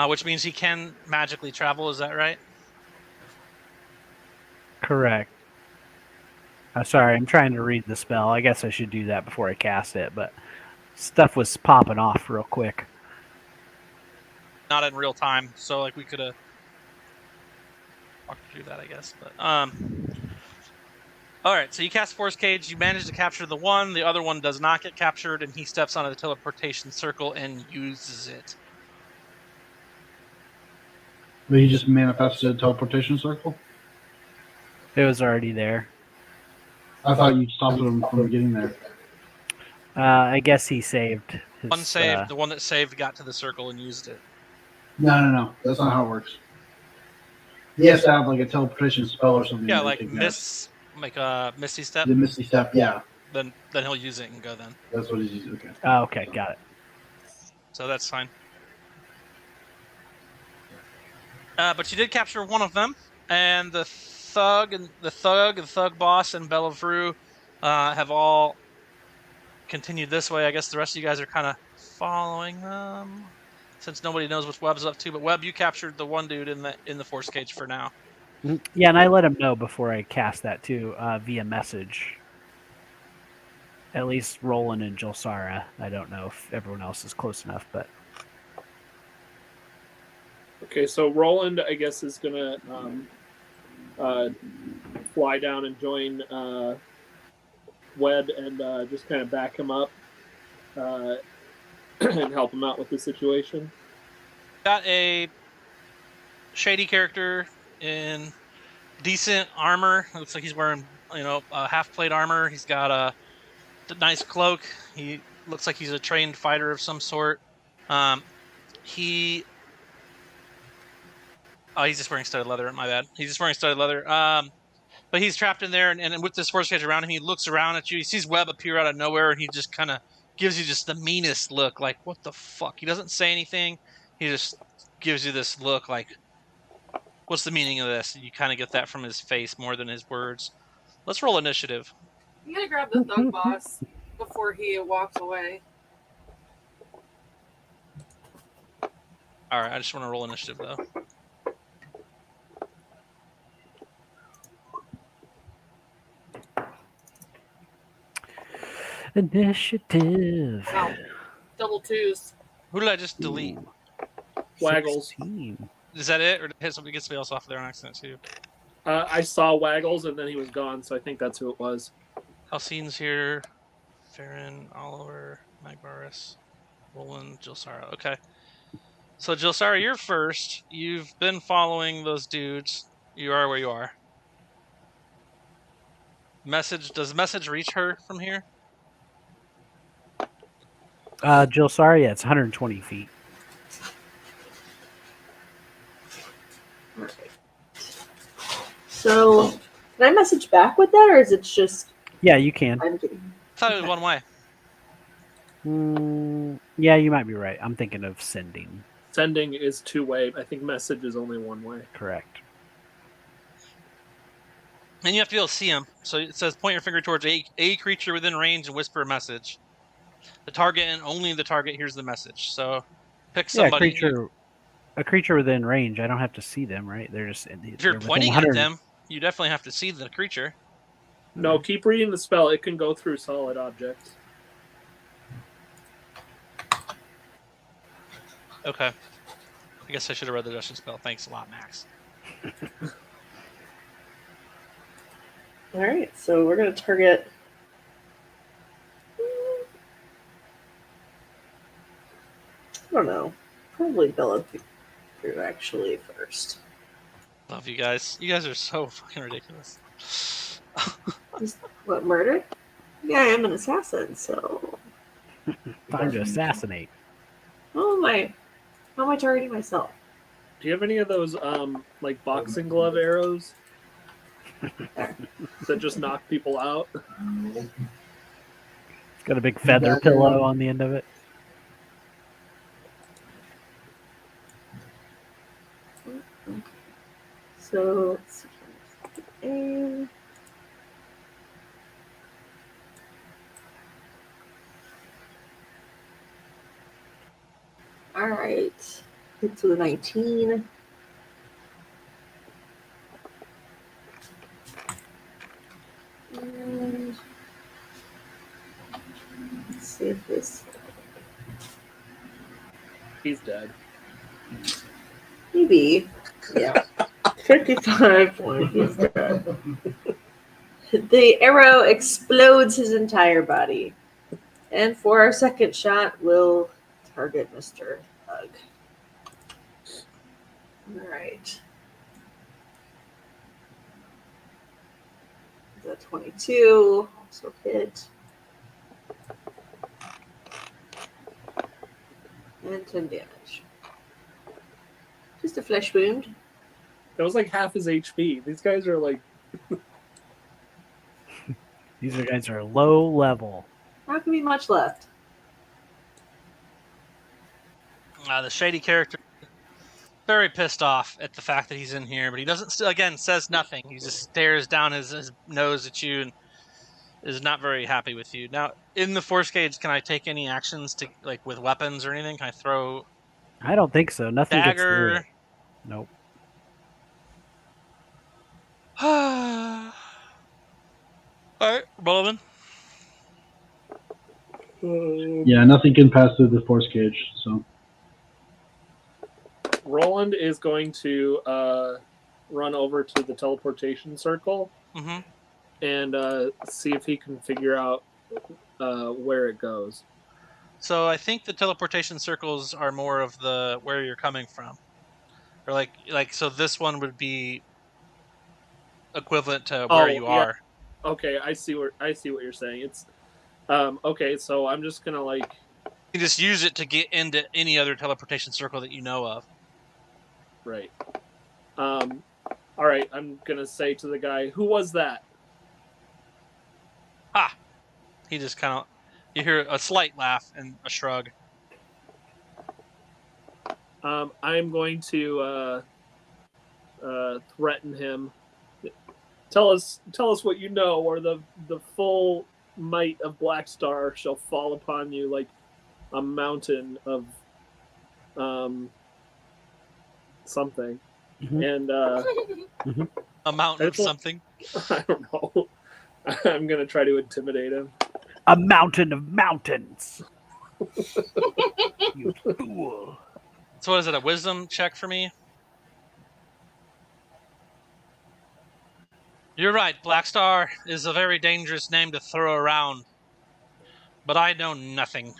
which means he can magically travel. Is that right? Correct. Sorry, I'm trying to read the spell. I guess I should do that before I cast it, but stuff was popping off real quick. Not in real time, so like we could have walked through that, I guess. But all right. So you cast Force Cage. You manage to capture the one. The other one does not get captured, and he steps onto the teleportation circle and uses it. But he just manifested a teleportation circle? It was already there. I thought you stopped him from getting there. I guess he saved his... One saved. The one that saved got to the circle and used it. No. That's not how it works. He has to have like a teleportation spell or something. Yeah, to like take Misty Step. The Misty Step, yeah. Then he'll use it and go then. That's what he's using. Okay. Oh, okay, got it. So that's fine. But you did capture one of them, and the thug boss, and Bellevue have all continued this way. I guess the rest of you guys are kind of following them, since nobody knows what Webb's up to. But Webb, you captured the one dude in the force cage for now. Yeah, and I let him know before I cast that too, via message. At least Roland and Jolsara. I don't know if everyone else is close enough, but... Okay, so Roland, I guess, is gonna fly down and join Webb and just kind of back him up and help him out with the situation. Got a shady character in decent armor. Looks like he's wearing, half plate armor. He's got a nice cloak. He looks like he's a trained fighter of some sort. He's just wearing studded leather. My bad. He's just wearing studded leather. But he's trapped in there, and with this force cage around him, he looks around at you. He sees Webb appear out of nowhere, and he just kind of gives you just the meanest look, like, what the fuck? He doesn't say anything. He just gives you this look like, what's the meaning of this? You kind of get that from his face more than his words. Let's roll initiative. You gotta grab the thug boss before he walks away. All right, I just want to roll initiative, though. Initiative. Wow. Double twos. Who did I just delete? Waggles. 16. Is that it, or did somebody get somebody else off there on accident too? I saw Waggles, and then he was gone, so I think that's who it was. Halcyon's here. Farron, Oliver, Magbaris, Roland, Jilsara. Okay. So, Jilsara, you're first. You've been following those dudes. You are where you are. Does the message reach her from here? Jilsara, yeah, it's 120 feet. So, can I message back with that, or is it just... Yeah, you can. I'm kidding. I thought it was one way. Yeah, you might be right. I'm thinking of sending. Sending is two-way. I think message is only one way. Correct. And you have to be able to see him. So it says point your finger towards a creature within range and whisper a message. The target and only the target hears the message. So pick somebody. Yeah, a creature within range. I don't have to see them, right? They're just... If you're pointing at them, you definitely have to see the creature. No, keep reading the spell. It can go through solid objects. Okay. I guess I should have read the Russian spell. Thanks a lot, Max. All right, so we're going to target... I don't know. Probably Bellevue actually first. Love you guys. You guys are so fucking ridiculous. What, murder? Yeah, I am an assassin, so... Time to assassinate. How am I targeting myself? Do you have any of those like boxing glove arrows that just knock people out? It's got a big feather pillow on the end of it. So let's see. All right. Hit to the 19. And let's see if this. He's dead. Maybe. Yeah. 55 points. He's dead. The arrow explodes his entire body. And for our second shot, we'll target Mr. Hug. All right. The 22 also hit. And 10 damage. Just a flesh wound. That was like half his HP. These guys are like... These guys are low level. Not gonna be much left. The shady character, very pissed off at the fact that he's in here, but he doesn't. Again, says nothing. He just stares down his nose at you and is not very happy with you. Now, in the force gauge, can I take any actions to like with weapons or anything? Can I throw? I don't think so. Nothing gets through Dagger. it. Nope. All right, Bolin. Yeah, nothing can pass through the force cage. So Roland is going to run over to the teleportation circle and see if he can figure out where it goes. So I think the teleportation circles are more of the where you're coming from, or like so. This one would be equivalent to where you are. Okay, I see what you're saying. It's okay. So I'm just gonna like you can just use it to get into any other teleportation circle that you know of. Right. All right. I'm gonna say to the guy, "Who was that?" Ah, he just kind of. You hear a slight laugh and a shrug. I'm going to threaten him. Tell us what you know, or the full might of Black Star shall fall upon you like a mountain of something. And a mountain of something. I don't know. I'm gonna try to intimidate him. A mountain of mountains. You fool. So what is it, a wisdom check for me? You're right, Black Star is a very dangerous name to throw around. But I know nothing.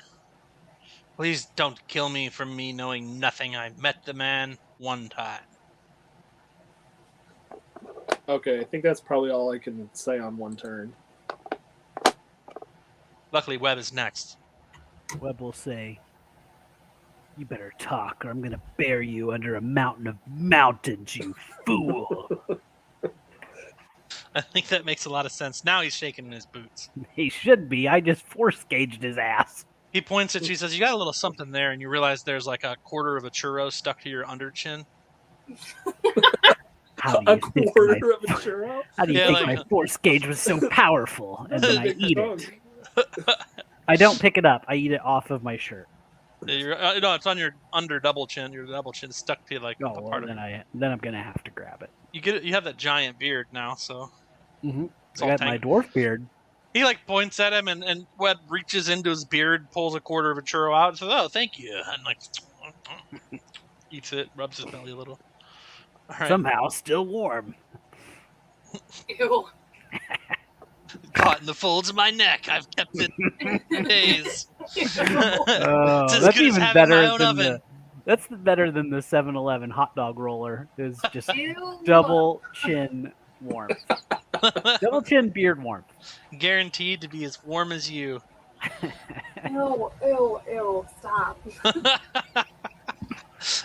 Please don't kill me for me knowing nothing. I met the man one time. Okay, I think that's probably all I can say on one turn. Luckily, Webb is next. Webb will say, "You better talk, or I'm going to bury you under a mountain of mountains, you fool." I think that makes a lot of sense. Now he's shaking in his boots. He should be. I just force gauged his ass. He points at you, says, "You got a little something there," and you realize there's like a quarter of a churro stuck to your under chin. How do you think quarter of a churro? How do you think my force gauge was so powerful? And then I eat it. I don't pick it up. I eat it off of my shirt. No, it's on your under double chin. Your double chin is stuck to like a part of it. Then I'm gonna have to grab it. You get it. You have that giant beard now, so. I got my dwarf beard. He like points at him, and Webb reaches into his beard, pulls a quarter of a churro out, and says, "Oh, thank you," and like eats it, rubs his belly a little. All right. Somehow still warm. Ew. Caught in the folds of my neck. I've kept it days. That's even better than that's better than the 7-Eleven hot dog roller. Is just double chin warmth. Double chin beard warmth. Guaranteed to be as warm as you. Ew, ew, ew, stop.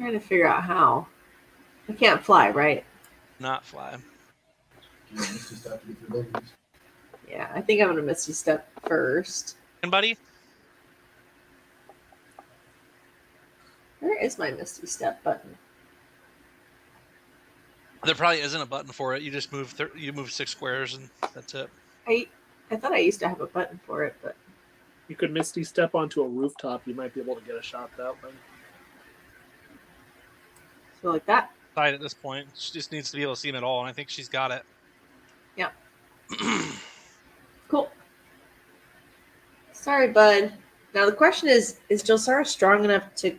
trying to figure out how. I can't fly, right? Not fly. Yeah, I think I'm gonna Misty Step first. Anybody? Where is my Misty Step button? There probably isn't a button for it. You just move. You move 6 squares, and that's it. I thought I used to have a button for it, but You could Misty Step onto a rooftop. You might be able to get a shot that way. so like that. Side at this point, she just needs to be able to see him at all, and I think she's got it. Yeah. Cool. Sorry, bud. Now the question is Jelsara strong enough to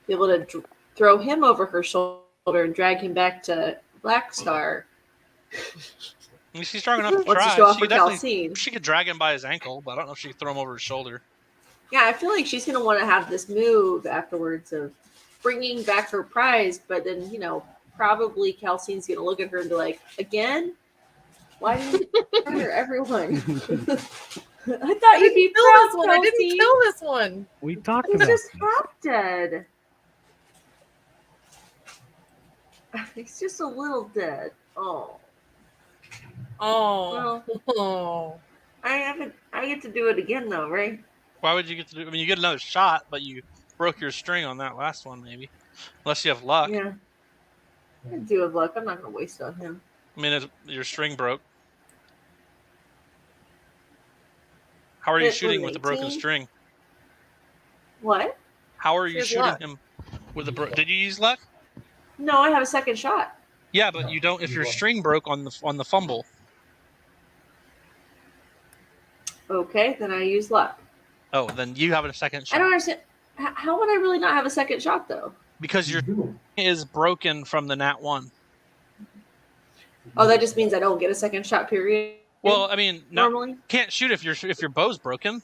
be able to throw him over her shoulder and drag him back to Black Star? I mean, she's strong enough to Wants try. to show off She for definitely, Calcine. she could drag him by his ankle, but I don't know if she could throw him over his shoulder. Yeah, I feel like she's gonna want to have this move afterwards of bringing back her prize, but then probably Calcine's gonna look at her and be like, "Again? Why didn't you murder everyone? I thought you'd be Kill proud, this one. I didn't Calcine. kill this one. We talked He's about just this. half dead. He's just a little dead. Oh, Oh. well, I get to do it again though, right? Why would you get to do? I mean, you get another shot, but you broke your string on that last one, maybe, unless you have luck. Yeah. I do have luck. I'm not gonna waste on him. I mean, your string broke. How are you Hit shooting with with a broken 18? string? What? How are you Here's shooting luck. him with a Did you use luck? No, I have a second shot. Yeah, but you don't if your string broke on the fumble. Okay, then I use luck. Oh, then you have a second I shot don't understand. How would I really not have a second shot though? because your string is broken from the nat 1. Oh, that just means I don't get a second shot. Period. Well, I mean, normally. can't shoot if your bow's broken,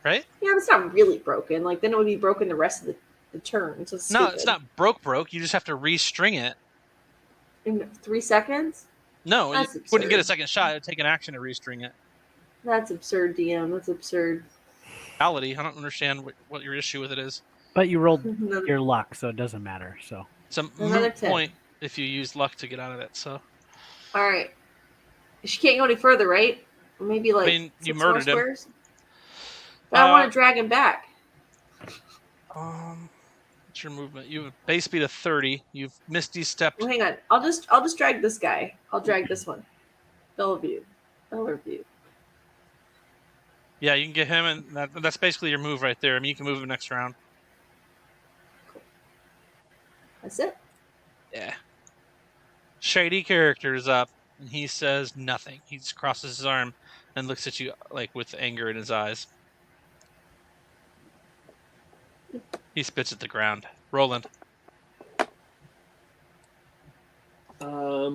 right? Yeah, but it's not really broken. Like then it would be broken the rest of the turn. It's just No, it's not broke. You just have to restring it. in 3 seconds. No, you That's wouldn't get a absurd. second shot. It would take an action to restring it. That's absurd, DM. That's absurd. Reality, I don't understand what your issue with it is. But you rolled Another your luck, so it doesn't matter. So It's a Another moot 10. point if you use luck to get out of it. So All right. She can't go any further, right? Or maybe like mean, you 6 more murdered him. squares? But I Uh, want to drag him back. what's your movement? You have base speed of 30. You've Misty stepped. Well, hang on. I'll just drag this guy. I'll drag this one. Bellevue. Yeah, you can get him, and that's basically your move right there. I mean, you can move him next round. That's it. Yeah. Shady character is up, and he says nothing. He just crosses his arm and looks at you like with anger in his eyes. He spits at the ground. Roland. I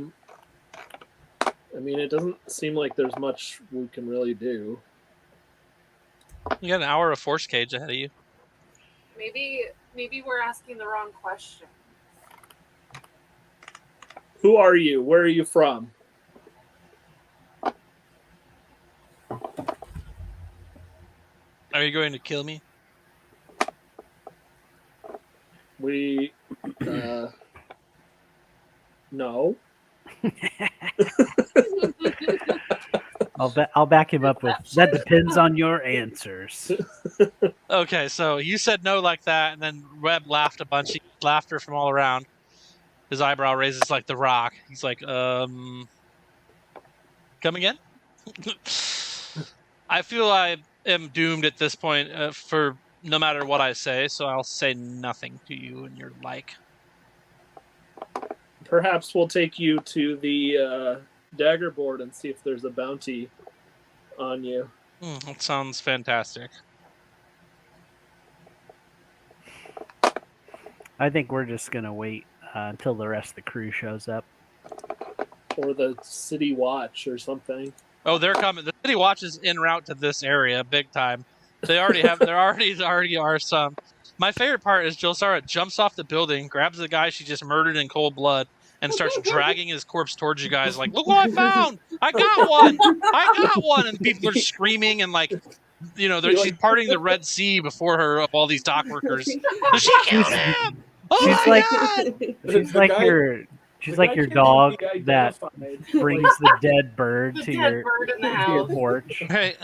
mean, it doesn't seem like there's much we can really do. You got an hour of force cage ahead of you. Maybe we're asking the wrong question. Who are you? Where are you from? Are you going to kill me? We, no. I'll back him up with that. Depends on your answers. Okay, so you said no like that, and then Webb laughed a bunch. He laughter from all around. His eyebrow raises like the Rock. He's like, come again? I feel I am doomed at this point for no matter what I say, so I'll say nothing to you and your like. Perhaps we'll take you to the dagger board and see if there's a bounty on you. That sounds fantastic. I think we're just gonna wait until the rest of the crew shows up. Or the city watch or something. Oh, they're coming. The city watch is en route to this area, big time. They already have. There already are some. My favorite part is Jelsara jumps off the building, grabs the guy she just murdered in cold blood, and starts dragging his corpse towards you guys. Like, look what I found! I got one! I got one! And people are screaming and like, she's parting the Red Sea before her of all these dock workers. She killed him! Oh She's my like- God! She's The like guy- your the like guy your can't dog be that identified. brings the dead bird The to dead your bird in the to your house. porch. Right.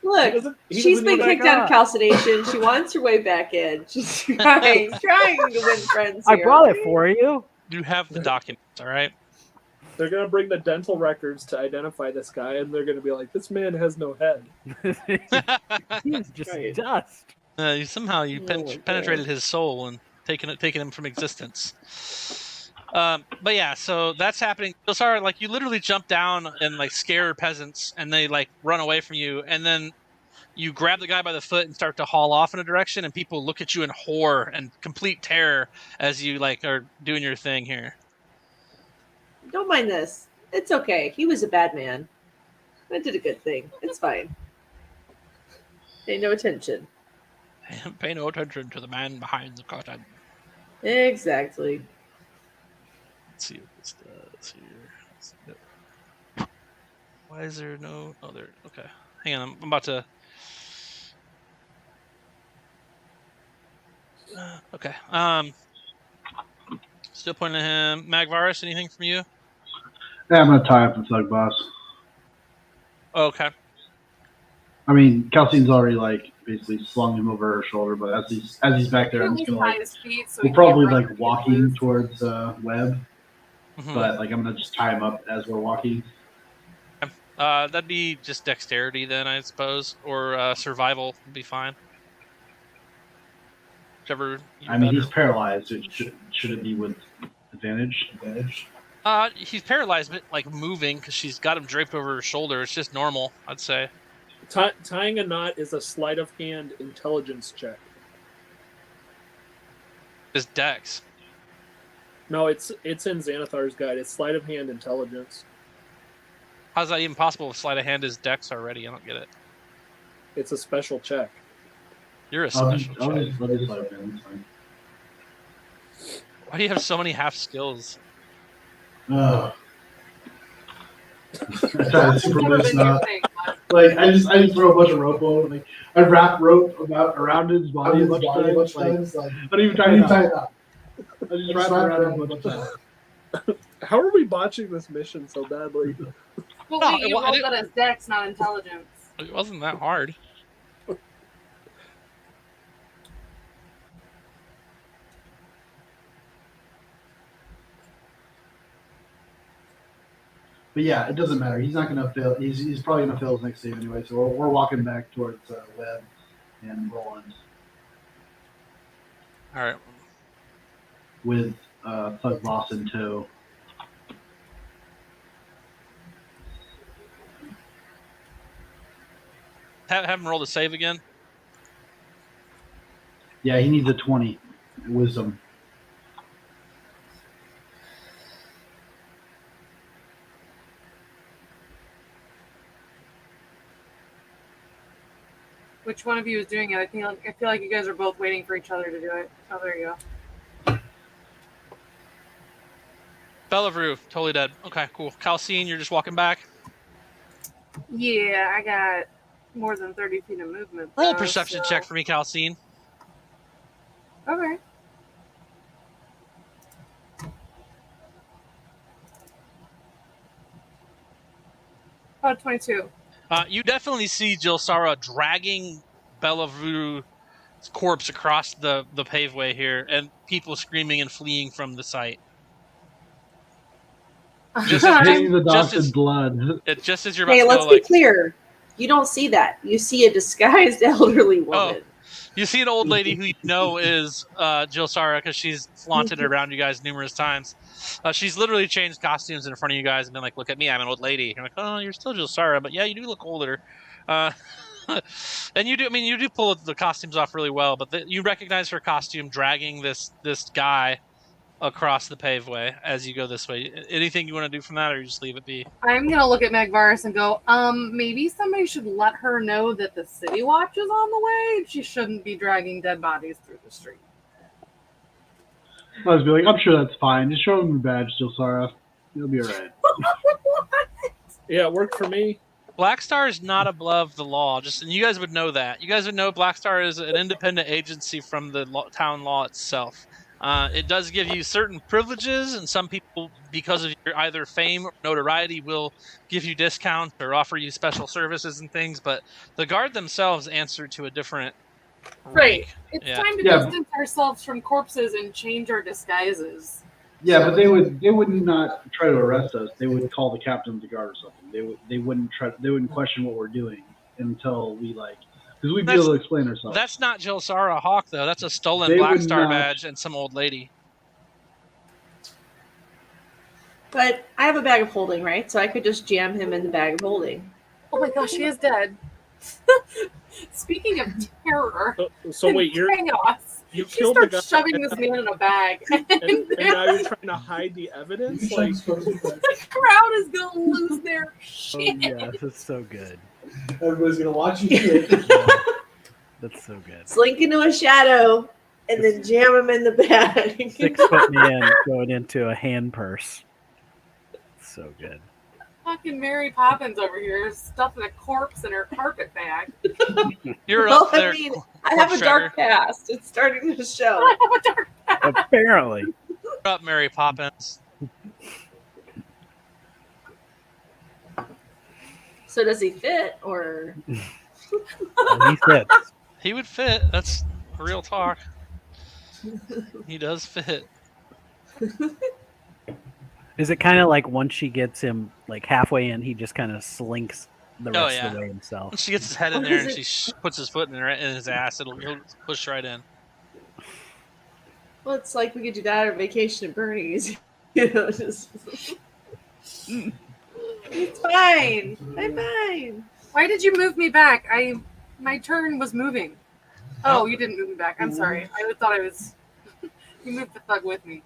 He Look, doesn't she's been even- kicked out of calcination. She wants her way back in. She's trying to win friends I here. brought it for you. You have the documents, all right? They're gonna bring the dental records to identify this guy, and they're gonna be like, "This man has no head." It's just Right. Somehow dust. you Oh my penetrated God. his soul and taken him from existence. But yeah, so that's happening. So sorry, like you literally jump down and like scare peasants, and they like run away from you, and then you grab the guy by the foot and start to haul off in a direction, and people look at you in horror and complete terror as you like are doing your thing here. Don't mind this. It's okay. He was a bad man. I did a good thing. It's fine. Pay no attention. Pay no attention to the man behind the curtain. Exactly. Let's see what this does here. Why is there no? Oh, there. Okay, hang on. I'm about to. Okay. Still pointing at him. Magvarus, anything from you? Yeah, I'm gonna tie up the thug boss. Oh, okay. I mean, Calcine's already like basically slung him over her shoulder, but as he's back there, I'm At just least gonna tie like his feet so we're he probably can't run like and walking loose. towards Webb, Mhm. but like I'm gonna just tie him up as we're walking. That'd be just dexterity then, I suppose, or survival would be fine. Whichever. I mean, he's paralyzed. So should it be with advantage? He's paralyzed, but like moving because she's got him draped over her shoulder. It's just normal, I'd say. Tying a knot is a sleight of hand intelligence check. His dex. No, it's in Xanathar's guide. It's sleight of hand intelligence. How's that even possible if sleight of hand is dex already? I don't get it. It's a special check. You're a I'll special just check. let it slide in. It's fine. Why do you have so many half skills? I try to That's super never loosen been your up. thing, but Like I just throw a bunch of rope over. Like I wrap rope around his body a bunch of times. Like I don't even try to tie it up. I just wrap it around him a bunch of times. How are we botching this mission so badly? But No, wait, you well, I rolled didn't- that as dex, not intelligence. It wasn't that hard. But yeah, it doesn't matter. He's not gonna fail. He's probably gonna fail his next save anyway. So we're walking back towards Webb and Roland All right. with Thug Boss in tow. Have him roll the save again. Yeah, he needs a 20 wisdom. Which one of you is doing it? I feel like you guys are both waiting for each other to do it. Oh, there you go. Bellevue, totally dead. Okay, cool. Calcine, you're just walking back. Yeah, I got more than 30 feet of movement. Roll a though, perception so- check for me, Calcine. Okay. Oh, 22. You definitely see Jilsara dragging Bellevue's corpse across the paveway here, and people screaming and fleeing from the site. Just as- Hitting the just doctor's as- blood. Just as you're about Hey, to let's go, be like, clear. You don't see that. You see a disguised elderly woman. you see an old lady who you know is Jilsara because she's flaunted it around you guys numerous times. She's literally changed costumes in front of you guys and been like, "Look at me, I'm an old lady." You're like, "Oh, you're still Jilsara, but yeah, you do look older." And you do. I mean, you do pull the costumes off really well, but you recognize her costume dragging this guy across the paveway as you go this way. Anything you want to do from that, or you just leave it be? I'm gonna look at Magvarus and go, maybe somebody should let her know that the city watch is on the way. She shouldn't be dragging dead bodies through the street. I was be like, I'm sure that's fine. Just show him your badge, Jilsara. You'll be alright. Yeah, it worked for me. Black Star is not above the law. And you guys would know that. You guys would know Black Star is an independent agency from the town law itself. It does give you certain privileges, and some people, because of your either fame or notoriety, will give you discounts or offer you special services and things. But the guard themselves answer to a different Right. rank. It's Yeah. time to Yeah. distance ourselves from corpses and change our disguises. Yeah, but they would not try to arrest us. They would call the captain of the guard or something. They wouldn't question what we're doing until we because we'd be able to explain ourselves. That's not Jilsara Hawk, though. That's a stolen They Black would Star not- badge and some old lady. But I have a bag of holding, right? So I could just jam him in the bag of holding. Oh my gosh, she is dead. Speaking of terror, So wait, you she killed the guy, starts shoving this man in a bag. and now you're trying to hide the evidence? Like, The crowd is gonna lose their Oh, shit. yeah, that's so good. Everybody's gonna watch you do it. That's so good. Slink into a shadow and then jam him in the bag. 6-foot man going into a hand purse. So good. Fucking Mary Poppins over here stuffing a corpse in her carpet bag. You're Well, up there. I mean, I have a dark past. It's starting to show. I have a dark Apparently. You're up, Mary Poppins. So does he fit, or He fits. He would fit. That's real talk. He does fit. Is it kind of like once she gets him like halfway in, he just kind of slinks the Oh, rest of yeah. the way himself? Once she gets his head in What there is and it? she puts his foot in his ass, he'll push right in. well, it's like we could do that at Vacation at Bernie's. You know, just it's fine. I'm fine. Why did you move me back? My turn was moving. Oh, you didn't move me back. I'm sorry. I thought I was. You moved the thug with me.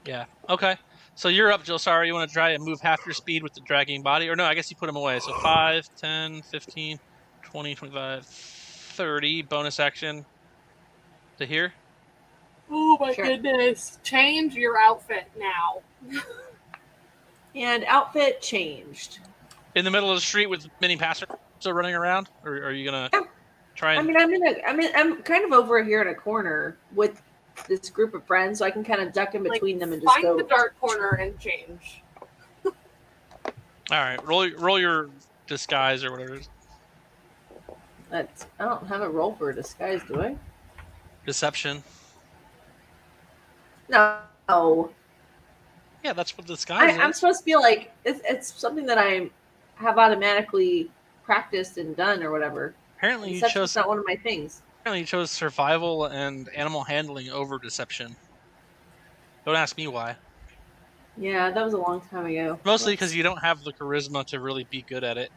Yeah. Okay. So you're up, Jilsara. You want to try and move half your speed with the dragging body? Or no, I guess you put him away. So 5, 10, 15, 20, 25, 30. Bonus action to here. Oh my Sure. goodness! Change your outfit now. And outfit changed. In the middle of the street with mini passer still running around? Or are you going to Yeah. try I and... mean, I'm kind of over here in a corner with this group of friends, so I can kind of duck in between them and just Find go. the dark corner and change. All right. Roll your disguise or whatever it is. I don't have a roll for a disguise, do I? Deception. No. Yeah, that's what disguise I'm is. supposed to feel like it's something that I have automatically practiced and done or whatever. Apparently you Deception's chose not one of my things. survival and animal handling over deception. Don't ask me why. Yeah, that was a long time ago. Mostly because you don't have the charisma to really be good at it.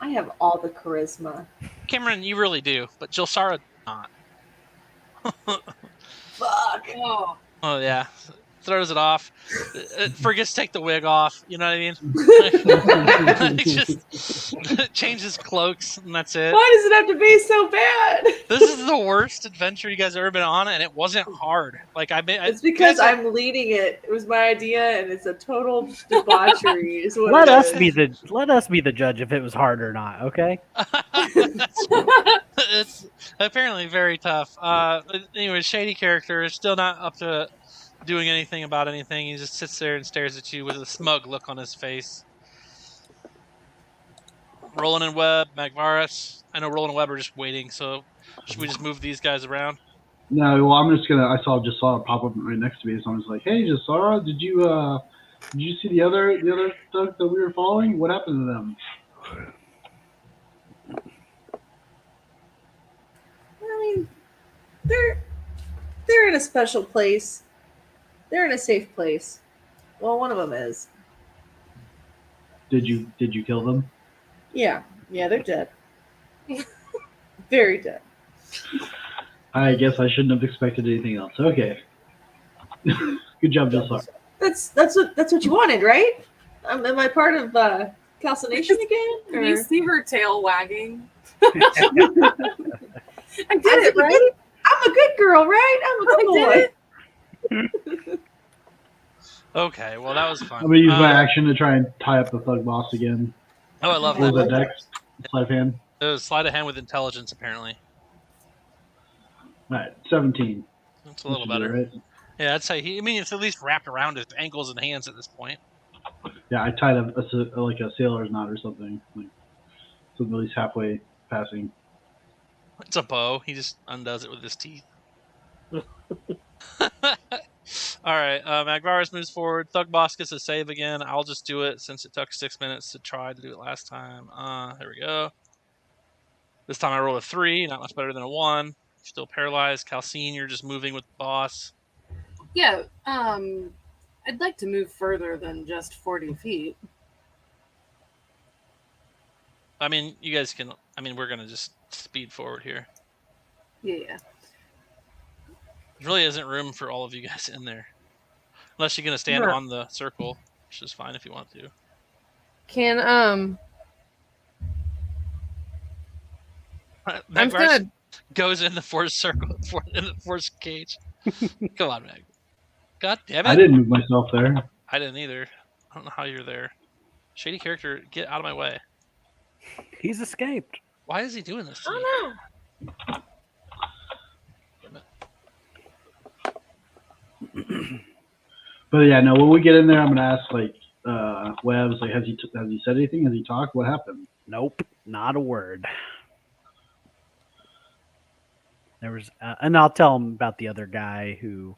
I have all the charisma. Cameron, you really do, but Jilsara not. Fuck. Oh, Oh yeah, throws it off. Forgets to take the wig off. You know what I mean? Just changes clothes and that's it. Why does it have to be so bad? This is the worst adventure you guys have ever been on, and it wasn't hard. Like It's because I'm leading it. It was my idea, and it's a total debauchery. Is what Let it us is. let us be the judge if it was hard or not. Okay. It's apparently very tough. Anyway, shady character is still not up to doing anything about anything. He just sits there and stares at you with a smug look on his face. Roland and Webb, Magvaris. I know Roland and Webb are just waiting, so should we just move these guys around? No, well, I'm just gonna. I saw it pop up right next to me, so I'm just like, "Hey, Jilsara, did you see the other thug that we were following? What happened to them?" I mean, they're in a special place. They're in a safe place. Well, one of them is. Did you kill them? Yeah, they're dead. Very dead. I guess I shouldn't have expected anything else. Okay. Good job, Jilsara. That's what you wanted, right? Am I part of calcination again? can you or- see her tail wagging? I did it, right? I'm a good girl, right? I'm a good I boy. did Okay, well that was fun. I'm gonna use my action to try and tie up the thug boss again. Oh, I love What was that. that, Dex? Sleight of hand. It was sleight of hand with intelligence, apparently. All right, 17. That's a little That's better. right? Yeah, I'd say it's at least wrapped around his ankles and hands at this point. Yeah, I tied like a sailor's knot or something. Like, so at least halfway passing. It's a bow. He just undoes it with his teeth. All right, Magvarus moves forward. Thug Boss gets a save again. I'll just do it since it took 6 minutes to try to do it last time. There we go. This time I rolled a 3, not much better than a 1. Still paralyzed. Calcine, you're just moving with the boss. Yeah, I'd like to move further than just 40 feet. I mean, you guys can. I mean, we're gonna just speed forward here. Yeah. There really isn't room for all of you guys in there, unless you're gonna stand on the circle, which is fine if you want to. Can Magvarus I'm gonna goes in the force circle, in the force cage. Come on, Mag. God damn it! I didn't move myself there. I didn't either. I don't know how you're there. Shady character, get out of my way. He's escaped. Why is he doing this to me? Oh But yeah, no. When we get in there, I'm gonna ask like Webbs, like, has he said anything? Has he talked? What happened? Nope, not a word. There was, and I'll tell him about the other guy who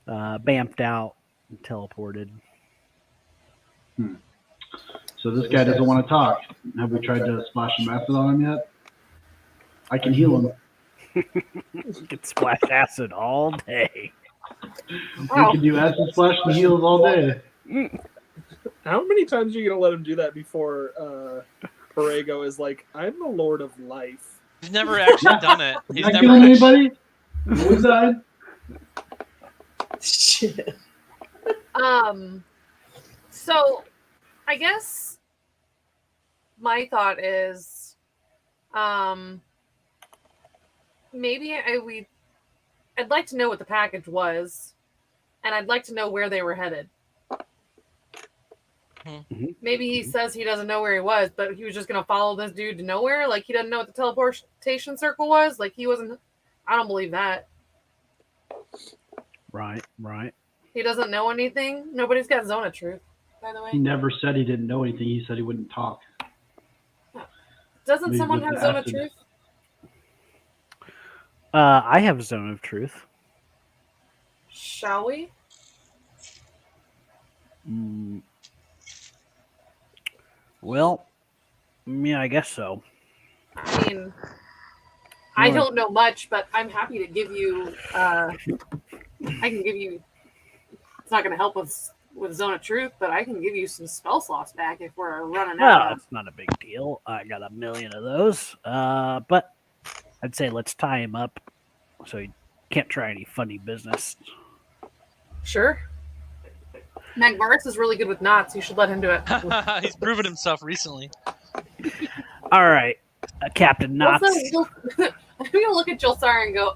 bamped out and teleported. So this guy doesn't want to talk. Have we tried to splash some acid on him yet? I can heal him. You can splash acid all day. We can do acid splash and heals all day. How many times are you gonna let him do that before Borrego is like, I'm the Lord of Life? He's never actually done it. He's Not never killing anybody? Who's died? Shit. So I guess my thought is maybe I'd like to know what the package was, and I'd like to know where they were headed. Mm-hmm. Maybe he says he doesn't know where he was, but he was just going to follow this dude to nowhere. Like, he doesn't know what the teleportation circle was. Like, he wasn't. I don't believe that. Right. He doesn't know anything. Nobody's got Zone of Truth, by the way. He never said he didn't know anything. He said he wouldn't talk. Doesn't Maybe someone with have the Zone of acid. Truth? I have Zone of Truth. Shall we? Well, yeah, I guess so. I mean, I don't know much, but I'm happy to give you. I can give you. It's not going to help us with Zone of Truth, but I can give you some spell slots back if we're running Well, out. it's not a big deal. I got 1 million of those. But I'd say let's tie him up so he can't try any funny business. Sure. Magvarus is really good with knots. You should let him do it. He's proven himself recently. All right, Captain Knots. Also, I'm going to look at Jolsar and go,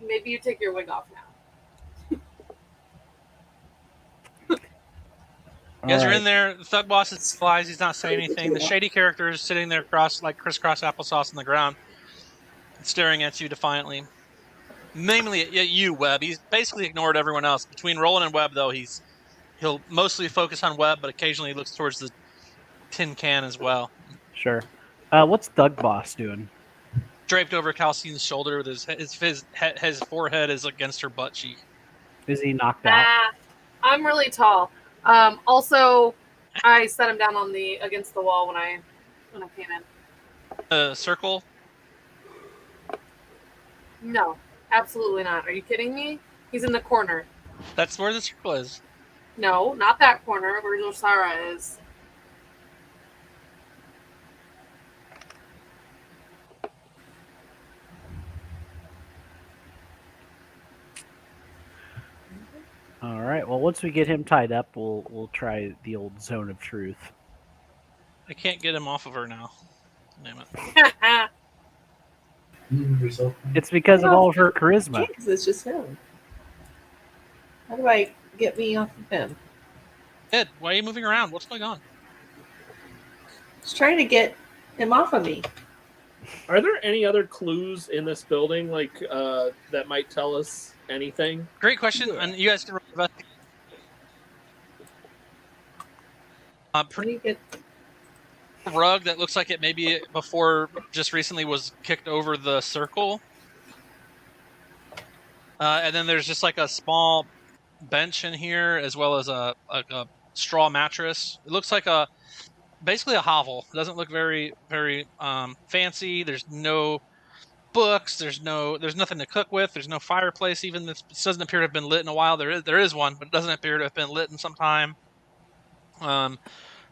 maybe you take your wig off now. You guys are in there. The Thug Boss flies. He's not saying anything. The shady character is sitting there like crisscross applesauce on the ground, staring at you defiantly. Mainly at you, Webb. He's basically ignored everyone else. Between Roland and Webb, though, he'll mostly focus on Webb, but occasionally he looks towards the tin can as well. Sure. What's Thug Boss doing? Draped over Calcine's shoulder with his forehead is against her butt cheek. Is he knocked out? I'm really tall. Also, I set him down against the wall when I came in. Circle? No, absolutely not. Are you kidding me? He's in the corner. That's where the circle is. No, not that corner where Josara is. All right. Well, once we get him tied up, we'll try the old Zone of Truth. I can't get him off of her now. Damn it. Yourself. It's because of all of her charisma. Because it's just him. How do I get me off of him? Ed, why are you moving around? What's going on? Just trying to get him off of me. Are there any other clues in this building, like that might tell us anything? Great question, and you guys can investigate. Let Pretty me get rug that looks like it maybe before just recently was kicked over the circle. And then there's just like a small bench in here, as well as a straw mattress. It looks like basically a hovel. It doesn't look very fancy. There's no books. There's nothing to cook with. There's no fireplace. Even this doesn't appear to have been lit in a while. There is one, but it doesn't appear to have been lit in some time.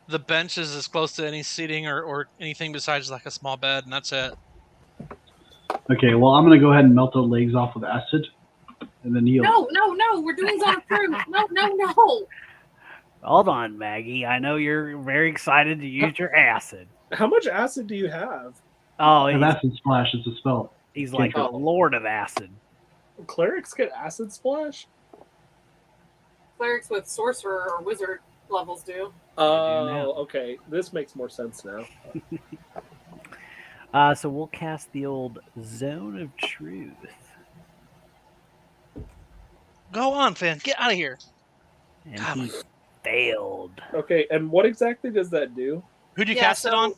The bench is as close to any seating or anything besides like a small bed, and that's it. Okay, well, I'm going to go ahead and melt the legs off with acid, and then heal. No, we're doing zone approved. No. Hold on, Maggie. I know you're very excited to use your acid. How much acid do you have? Oh, An acid splash is a spell. he's like the Lord of Acid. Clerics get acid splash? Clerics with sorcerer or wizard levels do. Oh, okay. This makes more sense now. So we'll cast the old Zone of Truth. Go on, Finn. Get out of here. And he failed. Okay, and what exactly does that do? Who do you cast it on?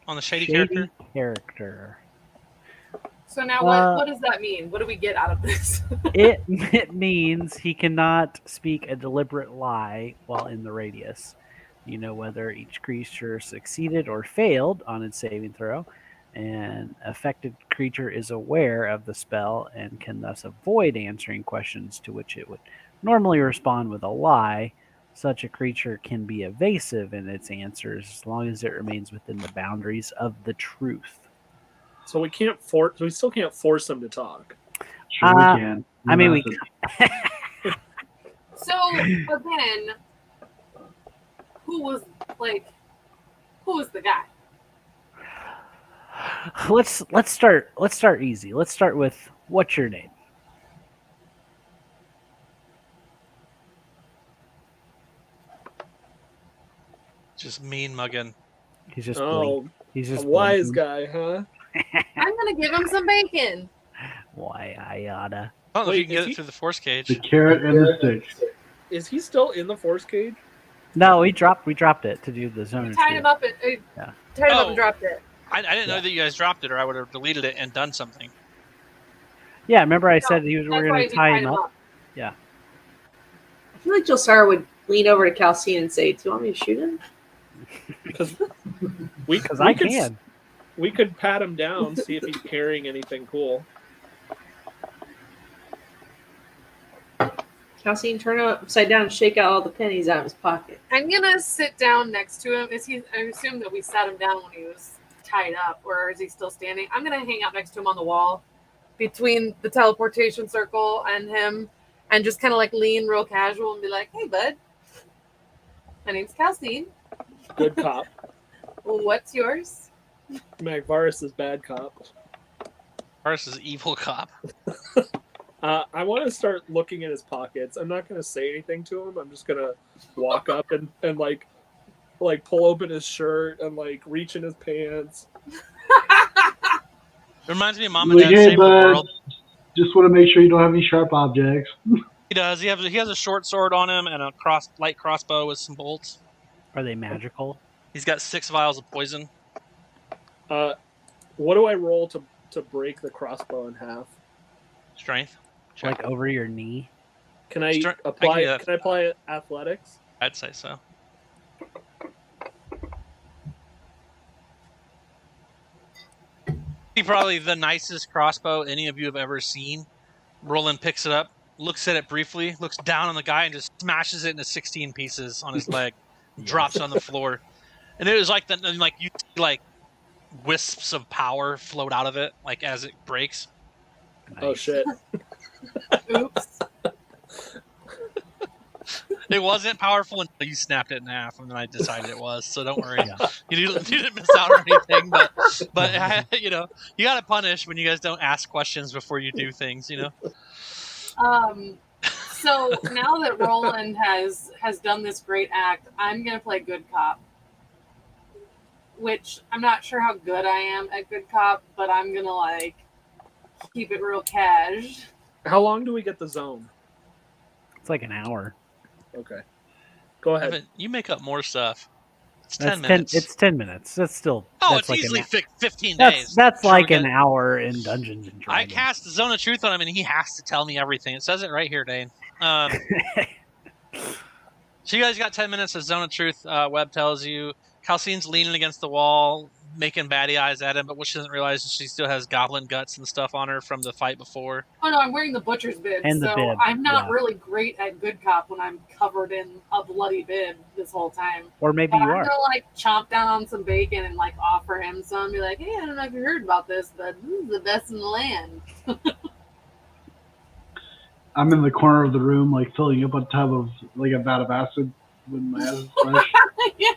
On the shady character. So now what does that mean? What do we get out of this? It means he cannot speak a deliberate lie while in the radius. You know whether each creature succeeded or failed on its saving throw. An affected creature is aware of the spell and can thus avoid answering questions to which it would normally respond with a lie. Such a creature can be evasive in its answers as long as it remains within the boundaries of the truth. So we still can't force them to talk. Sure we can. I mean, we So again, who was the guy? Let's start easy. Let's start with, what's your name? Just mean mugging. He's just he's just a wise guy, huh? I'm gonna give him some bacon. Why I oughta. I don't know if you can get it through the force cage. The carrot and the stick. Is he still in the force cage? No, we dropped it to do the zone. Tied him up and dropped it. I didn't know that you guys dropped it, or I would have deleted it and done something. Yeah, remember I said we're going to tie him up? Yeah. I feel like Jelsara would lean over to Calcine and say, "Do you want me to shoot him?" Because I can. We could pat him down, see if he's carrying anything cool. Calcine, turn him upside down and shake out all the pennies out of his pocket. I'm gonna sit down next to him. I assume that we sat him down when he was tied up, or is he still standing? I'm gonna hang out next to him on the wall between the teleportation circle and him, and just kind of like lean real casual and be like, "Hey, bud, my name's Calcine. Good cop. What's yours?" Magvarus is bad cop. Varus is evil cop. I want to start looking at his pockets. I'm not going to say anything to him. I'm just going to walk up and like pull open his shirt and like reach in his pants. It reminds me of Mom and Dad Save the World. Just want to make sure you don't have any sharp objects. He does. He has a short sword on him and a light crossbow with some bolts. Are they magical? He's got 6 vials of poison. What do I roll to break the crossbow in half? Strength. Like over your knee? Can I apply athletics? I'd say so. Probably the nicest crossbow any of you have ever seen. Roland picks it up, looks at it briefly, looks down on the guy, and just smashes it into 16 pieces on his leg. Drops on the floor, and it was like you see like wisps of power float out of it, like as it breaks. Nice. Oh shit! Oops. It wasn't powerful until you snapped it in half, and then I decided it was. So don't worry, you didn't miss out on anything. But you know, you got to punish when you guys don't ask questions before you do things. You know. So now that Roland has done this great act, I'm gonna play good cop. which I'm not sure how good I am at good cop, but I'm gonna like keep it real cash. How long do we get the zone? It's like an hour. Okay. Go ahead. Evan, you make up more stuff. It's That's 10 minutes. It's 10 minutes. That's still. Oh, that's it's like easily 15 That's days. that's Sure, like we an get- hour in Dungeons and I Dragons. cast the Zone of Truth on him, and he has to tell me everything. It says it right here, Dane. So you guys got 10 minutes of Zone of Truth. Webb tells you. Calcine's leaning against the wall, making baddie eyes at him, but what she doesn't realize is she still has goblin guts and stuff on her from the fight before. Oh no, I'm wearing the butcher's bib, And the so bib, I'm not yeah. really great at good cop when I'm covered in a bloody bib this whole time. Or maybe But you I'm are. gonna like chomp down on some bacon and like offer him some and be like, hey, I don't know if you heard about this, but this is the best in the land. I'm in the corner of the room, like filling up a tub of like a vat of acid with my ass is fresh. Yeah.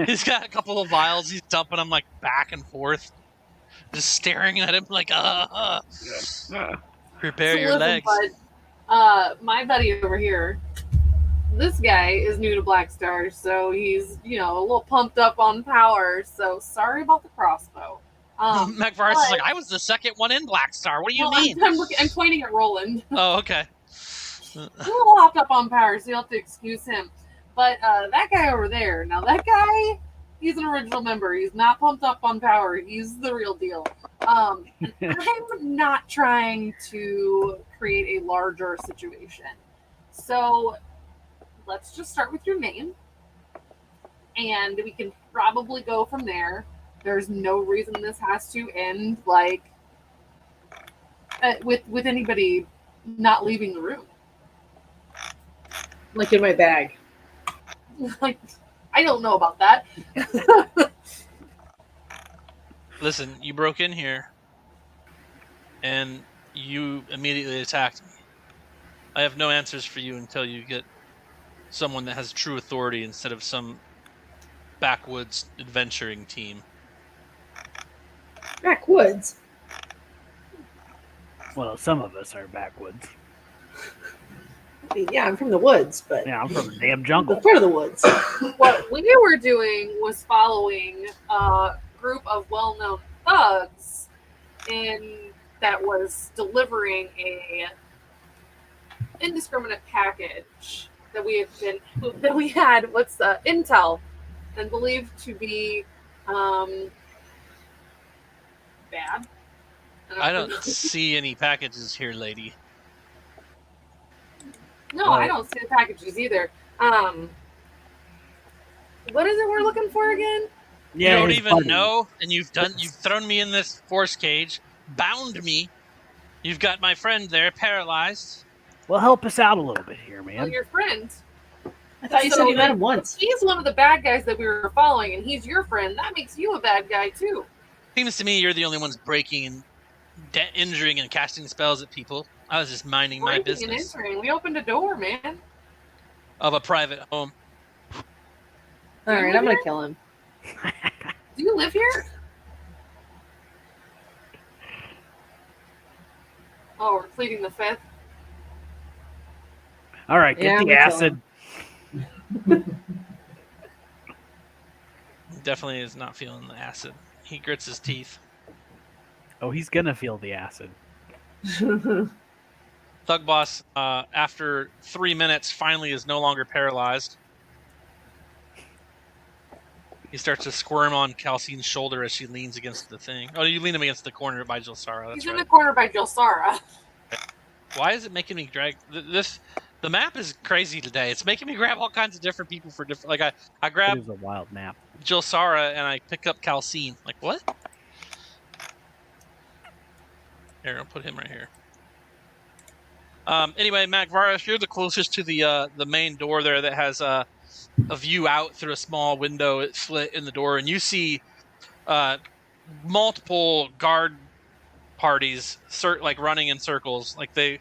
He's got a couple of vials. He's dumping them like back and forth, just staring at him like, prepare So your listen, legs. bud, my buddy over here, this guy is new to Black Star, so he's, a little pumped up on power, so sorry about the crossbow. MacVarus is like, I was the second one in Black Star. What do you mean? I'm pointing at Roland. Oh, okay. He's a little hopped up on power, so you'll have to excuse him. But that guy over there, now that guy, he's an original member. He's not pumped up on power. He's the real deal. I'm not trying to create a larger situation. So let's just start with your name. And we can probably go from there. There's no reason this has to end like with anybody not leaving the room. Like in my bag. Like, I don't know about that. Listen, you broke in here, and you immediately attacked me. I have no answers for you until you get someone that has true authority instead of some backwoods adventuring team. Backwoods. Well, some of us are backwoods. I mean, yeah, I'm from the woods, but Yeah, I'm from the damn the jungle. front of the woods. What we were doing was following a group of well-known thugs that was delivering a indiscriminate package that we had intel and believed to be bad. I don't see any packages here, lady. No, I don't see the packages either. What is it we're looking for again? Yeah, you don't his even buddy. know, and you've thrown me in this force cage, bound me. You've got my friend there paralyzed. Well, help us out a little bit here, Well, man. your friend. I thought you said you met him once. He's one of the bad guys that we were following, and he's your friend. That makes you a bad guy too. Seems to me you're the only ones breaking and injuring and casting spells at people. I was just minding my Breaking and business entering. We opened a door, man. of a private home. All right, I'm gonna kill him. Do you live here? Oh, we're pleading the fifth. All right, get Yeah, I'm the gonna kill acid. Definitely is not feeling the acid. He grits his teeth. Oh, he's gonna feel the acid. Thug Boss, after 3 minutes, finally is no longer paralyzed. He starts to squirm on Calcine's shoulder as she leans against the thing. Oh, you lean him against the corner by Jilsara. That's He's in right. the corner by Jilsara. Why is it making me drag this? The map is crazy today. It's making me grab all kinds of different people for different. Like I It grab is a wild map. Jilsara and I pick up Calcine. Like what? Here, I'll put him right here. Anyway, MacVarus, you're the closest to the main door there that has a view out through a small window slit in the door, and you see multiple guard parties like running in circles. Like they've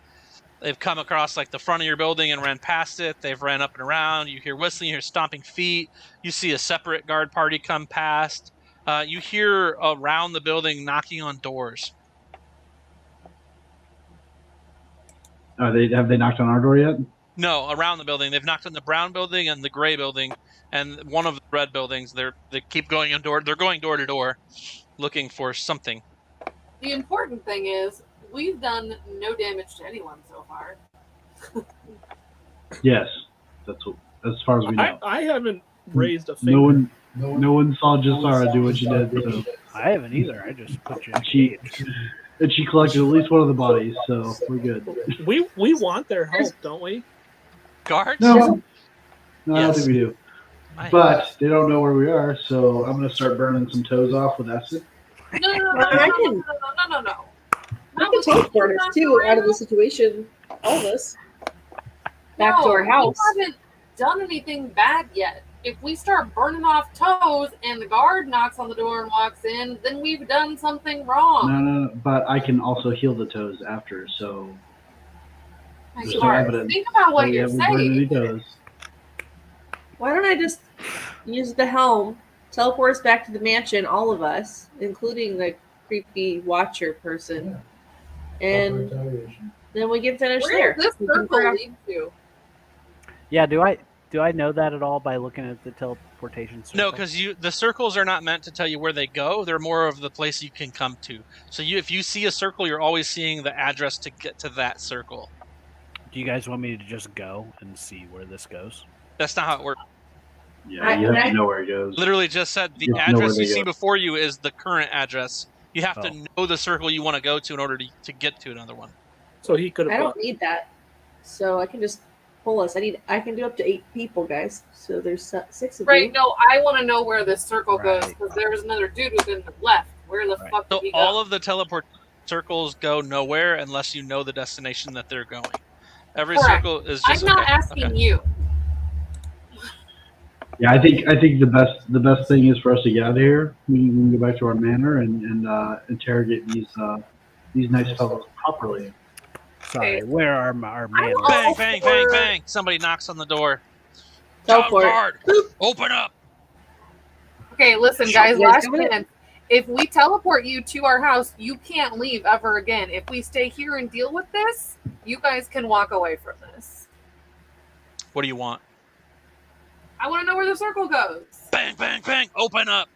come across like the front of your building and ran past it. They've ran up and around. You hear whistling, you hear stomping feet. You see a separate guard party come past. You hear around the building knocking on doors. Have they knocked on our door yet? No, around the building. They've knocked on the brown building and the gray building, and one of the red buildings. They keep going door. They're going door to door, looking for something. The important thing is we've done no damage to anyone so far. Yes, that's what, as far as we know. I haven't raised a finger. No one saw Jasara do what she did. So. I haven't either. I just put you in She and she collected at least one of the bodies, so we're good. We want their help, don't we? Guards? No, I don't Yes. think we do. Nice. But they don't know where we are, so I'm gonna start burning some toes off with acid. No. I can teleport us too out of the situation. All of us. Back to our house. We haven't done anything bad yet. If we start burning off toes and the guard knocks on the door and walks in, then we've done something wrong. No, but I can also heal the toes after, so My there's no God, evidence. think about what that we you're haven't burned any saying. toes. Why don't I just use the helm, teleport us back to the mansion, all of us, including the creepy watcher person, and then we can finish Where there. does this We can circle grab- lead to? Yeah, do I know that at all by looking at the teleportation circle? No, because the circles are not meant to tell you where they go. They're more of the place you can come to. So if you see a circle, you're always seeing the address to get to that circle. Do you guys want me to just go and see where this goes? That's not how it works. Yeah, you have to know where it goes. Literally just said the You have to know address where you they see go. before you is the current address. You have to Oh. know the circle you want to go to in order to get to another one. So he could I have. don't need that, so I can just pull us. I can do up to 8 people, guys. So there's 6 of Right, you. no, I want to know where this circle goes Right. because there was another dude within the left. Where the Right. fuck did So he go? all of the teleport circles go nowhere unless you know the destination that they're going. Every Correct. circle is I'm just not okay, asking okay. you. Yeah, I think the best thing is for us to get out of here. We can go back to our manor and interrogate these nice fellows properly. Sorry, Okay. where are our I'm manners? all Bang, bang, bang, for- bang. Somebody knocks on the door. Town Teleport. guard, open up. Okay, listen, Shut guys, you guys last doing it? chance. If we teleport you to our house, you can't leave ever again. If we stay here and deal with this, you guys can walk away from this. What do you want? I want to know where the circle goes. Bang, bang, bang, open up.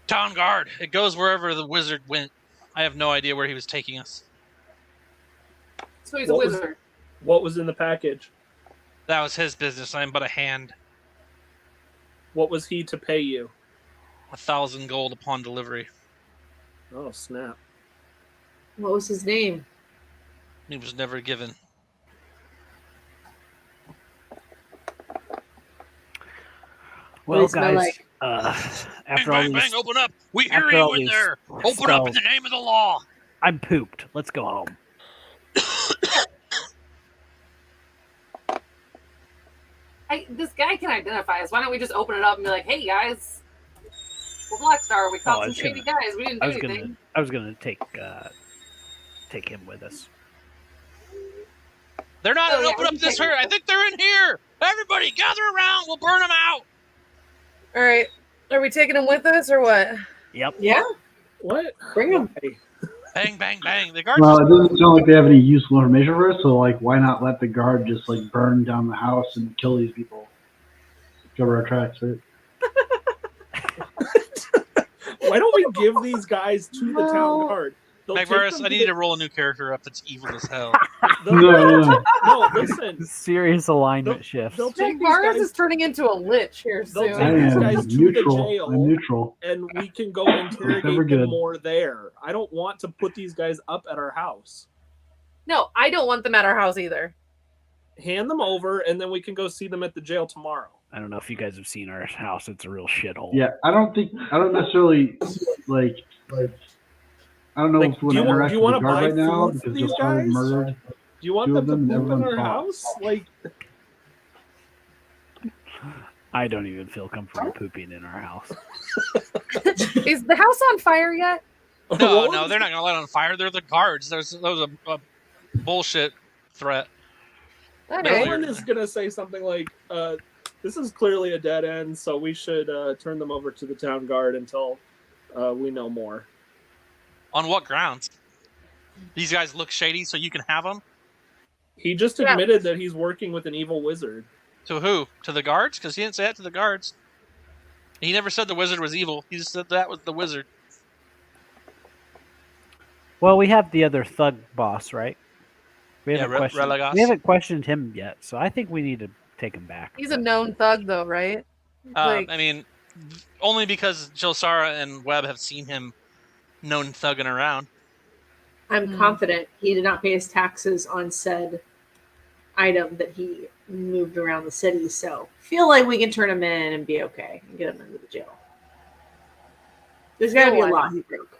Town guard. It goes wherever the wizard went. I have no idea where he was taking us. So he's a What was- wizard. What was in the package? That was his business. I'm but a hand. What was he to pay you? 1,000 gold upon delivery. Oh snap! What was his name? He was never given. Well, What does it smell guys, like? after Bang, all bang, bang, these, open up. We hear after all you in these there. Open up in spells- the name of the law. I'm pooped. Let's go home. This guy can identify us. Why don't we just open it up and be like, "Hey guys, we're Blackstar. We Oh, caught I some was shady gonna- guys. We didn't I do was anything." gonna, I was gonna take him with us. They're not Oh, yeah, open we up can this take here. it. I think they're in here. Everybody gather around. We'll burn them out. All right, are we taking him with us or what? Yep. Yeah, What? bring him. Hey, Bang, bang, bang. The guards. Well, it doesn't sound like they have any useful information for us, so like, why not let the guard just like burn down the house and kill these people? Cover our tracks, right? why don't we give these guys to the town No. guard? They'll take Magvarus, them I to need the- to roll a new character up that's evil as hell. they'll- No. No, listen. Serious alignment shifts. They'll take these Varus guys is turning into a lich here They'll soon. I take these am guys to the neutral. jail. I'm neutral. and we can go Never interrogate good. them more there. I don't want to put these guys up at our house. No, I don't want them at our house either. Hand them over, and then we can go see them at the jail tomorrow. I don't know if you guys have seen our house. It's a real shithole. Yeah, I don't necessarily like. I don't know Like, if we want do to you interact with wanna the guard buy right now food for because these you'll start guys? murdered. Do you want Two of them to them, poop in everyone our talks. house? Like, I don't even feel comfortable pooping in our house. Is the house on fire yet? No, what no, was- they're not going to light on fire. They're the guards. That was a bullshit threat. Okay. No one is gonna say something like, "This is clearly a dead end, so we should turn them over to the town guard until we know more." On what grounds? These guys look shady, so you can have them? He just Yeah. admitted that he's working with an evil wizard. To who? To the guards? Because he didn't say that to the guards. He never said the wizard was evil. He just said that was the wizard. Well, we have the other thug boss, right? We Yeah, Relegos. we haven't questioned him yet, so I think we need to take him back. He's a known thug, though, right? I mean, only because Josara and Webb have seen him known thugging around. I'm confident he did not pay his taxes on said item that he moved around the city, so feel like we can turn him in and be okay and get him into the jail. There's got to be a law he broke.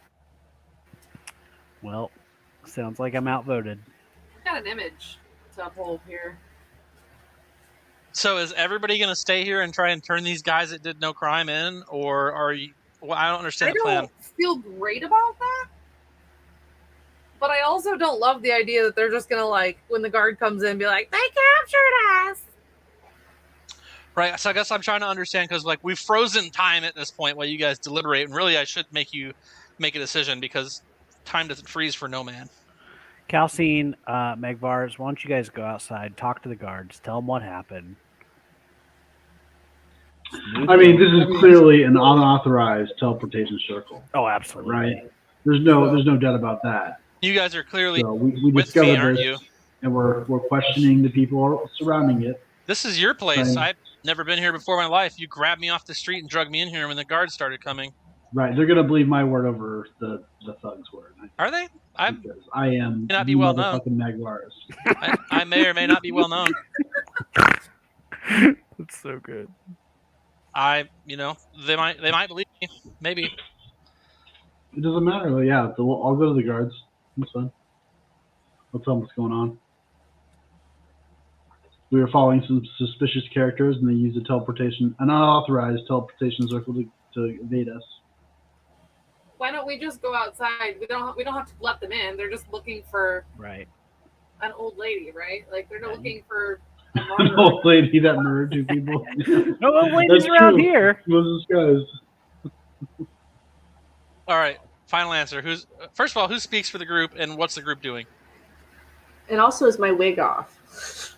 Well, sounds like I'm outvoted. I've got an image to uphold here. So is everybody going to stay here and try and turn these guys that did no crime in, or are you? Well, I don't understand I the plan. don't feel great about that, but I also don't love the idea that they're just gonna, like, when the guard comes in, be like, "They captured us." Right. So I guess I'm trying to understand because, like, we've frozen time at this point while you guys deliberate, and really I should make you make a decision because time doesn't freeze for no man. Calcine, Magvars, why don't you guys go outside, talk to the guards, tell them what happened. I mean, this is clearly an unauthorized teleportation circle, Oh, absolutely. right? There's no doubt about that. You guys are clearly So we with discovered me, aren't this, you? and we're questioning the people surrounding it. This is your place. Right. I've never been here before in my life. You grabbed me off the street and drugged me in here when the guards started coming. Right? They're gonna believe my word over the thug's word. Are they? Because I am May not be well known. motherfucking Magvaris. I may or may not be well known. That's so good. They might believe me. Maybe. It doesn't matter. Though. Yeah, I'll go to the guards. That's fine. I'll tell them what's going on. We were following some suspicious characters, and they used an unauthorized teleportation circle to evade us. Why don't we just go outside? We don't have to let them in. They're just looking for Right. an old lady, right? Like, they're not looking for a An murderer. old lady that murdered two people. No old ladies That's around true. here. He was disguised. All right. Final answer. First of all, who speaks for the group, and what's the group doing? And also, is my wig off?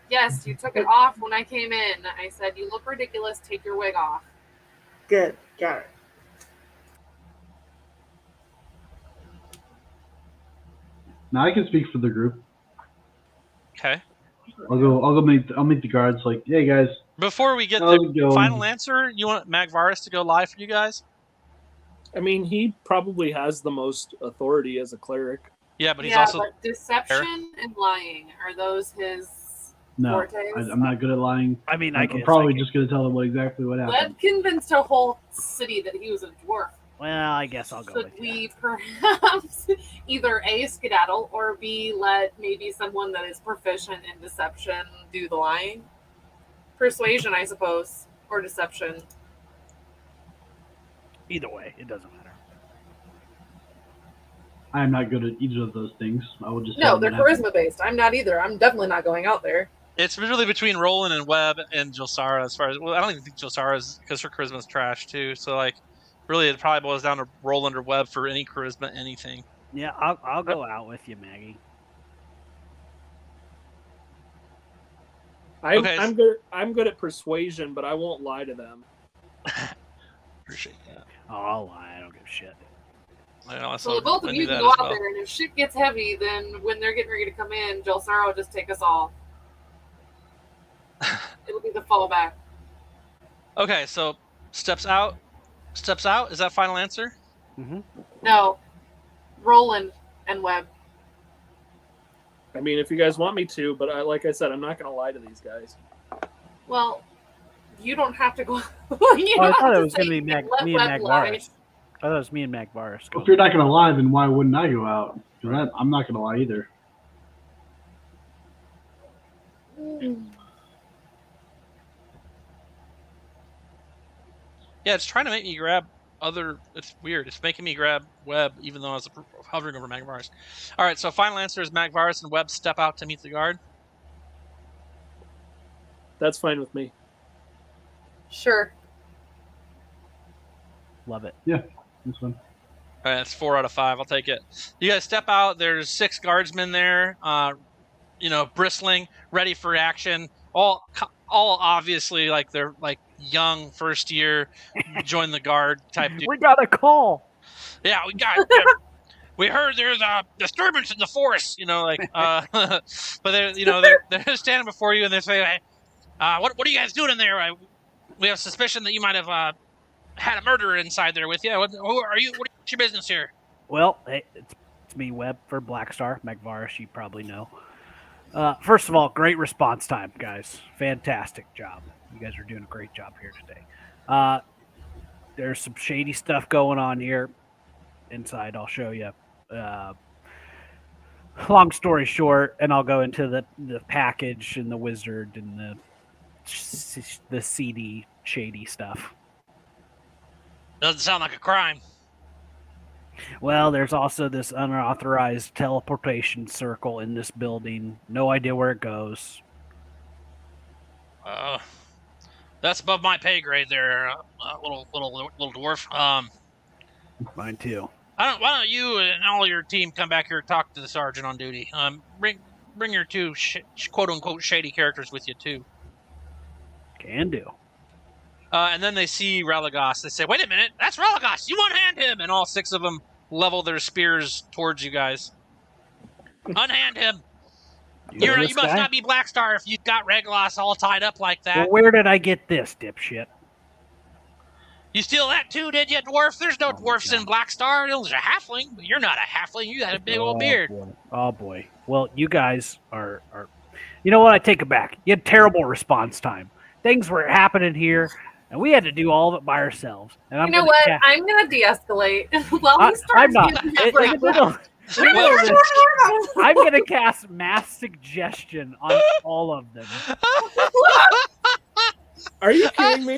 Yes, you took it off when I came in. I said, "You look ridiculous. Take your wig off." Good, got it. Now I can speak for the group. Okay. I'll meet the guards. Like, hey guys, Before we get how's the it going? final answer, you want Magvaris to go live for you guys? I mean, he probably has the most authority as a cleric. Yeah, but he's yeah, also but deception and lying, are those his No, fortes? I'm not good at lying. I mean, I'm probably just going to tell them exactly what happened. Webb convinced a whole city that he was a dwarf. Well, I guess I'll go Should with we you. perhaps either A, skedaddle, or B, let maybe someone that is proficient in deception do the lying? Persuasion, I suppose, or deception. Either way, it doesn't matter. I'm not good at either of those things. I will just No, tell they're them what happened. charisma based. I'm not either. I'm definitely not going out there. it's really between Roland and Webb and Josara as far as I don't even think Josara is because her charisma's trash too. So like, really, it probably boils down to Roland or Webb for any charisma, anything. Yeah, I'll go out with you, Maggie. Okay. I'm good at persuasion, but I won't lie to them. Appreciate that. Oh, I'll lie. I don't give a shit. I know, So the both I of knew you can that go as out well. there, and if shit gets heavy, then when they're getting ready to come in, Jelsara will just take us all. It'll be the fallback. Okay, so steps out. Steps out. Is that final answer? Mm-hmm. No, Roland and Webb. I mean, if you guys want me to, but like I said, I'm not going to lie to these guys. Well, you don't have to go. I thought it was going to be me and Webb lie. Magvaris. I thought it was me and Magvaris. Well, if you're not going to lie, then why wouldn't I go out? 'Cause I'm not going to lie either. Yeah, it's trying to make me grab other. It's weird. It's making me grab Webb, even though I was hovering over Magvaris. All right, so final answer is Magvaris and Webb step out to meet the guard. That's fine with me. Sure. Love it. This one. All right, that's 4 out of 5. I'll take it. You guys step out. There's 6 guardsmen there. bristling, ready for action. All obviously like they're like young, first year, join the guard type. We got a call. Yeah, we heard there's a disturbance in the force. But they're standing before you and they say, hey, what are you guys doing in there? We have suspicion that you might have had a murderer inside there with you. Who are you? What's your business here? Well, hey, it's me, Webb, for Blackstar. Magvaris, you probably know. First of all, great response time, guys. Fantastic job. You guys are doing a great job here today. There's some shady stuff going on here inside. I'll show you. Long story short, and I'll go into the package and the wizard and the seedy, shady stuff. Doesn't sound like a crime. Well, there's also this unauthorized teleportation circle in this building. No idea where it goes. That's above my pay grade there, little dwarf. Mine too. Why don't you and all your team come back here and talk to the sergeant on duty? Bring your two quote unquote shady characters with you too. Can do. And then they see Relegos. They say, "Wait a minute, that's Relegos. You unhand him!" And all 6 of them level their spears towards you guys. Unhand him. You must not be Blackstar if you've got Relegos all tied up like that. Well, where did I get this, dipshit? You steal that too, did you, dwarf? There's no dwarfs in Blackstar. There's a halfling, but you're not a halfling. You got a big old beard. Boy. Oh, boy. Well, you guys are... You know what? I take it back. You had terrible response time. Things were happening here, and we had to do all of it by ourselves. And I'm going to de-escalate. While he starts I'm not. I'm going to cast mass suggestion on all of them. Are you kidding me?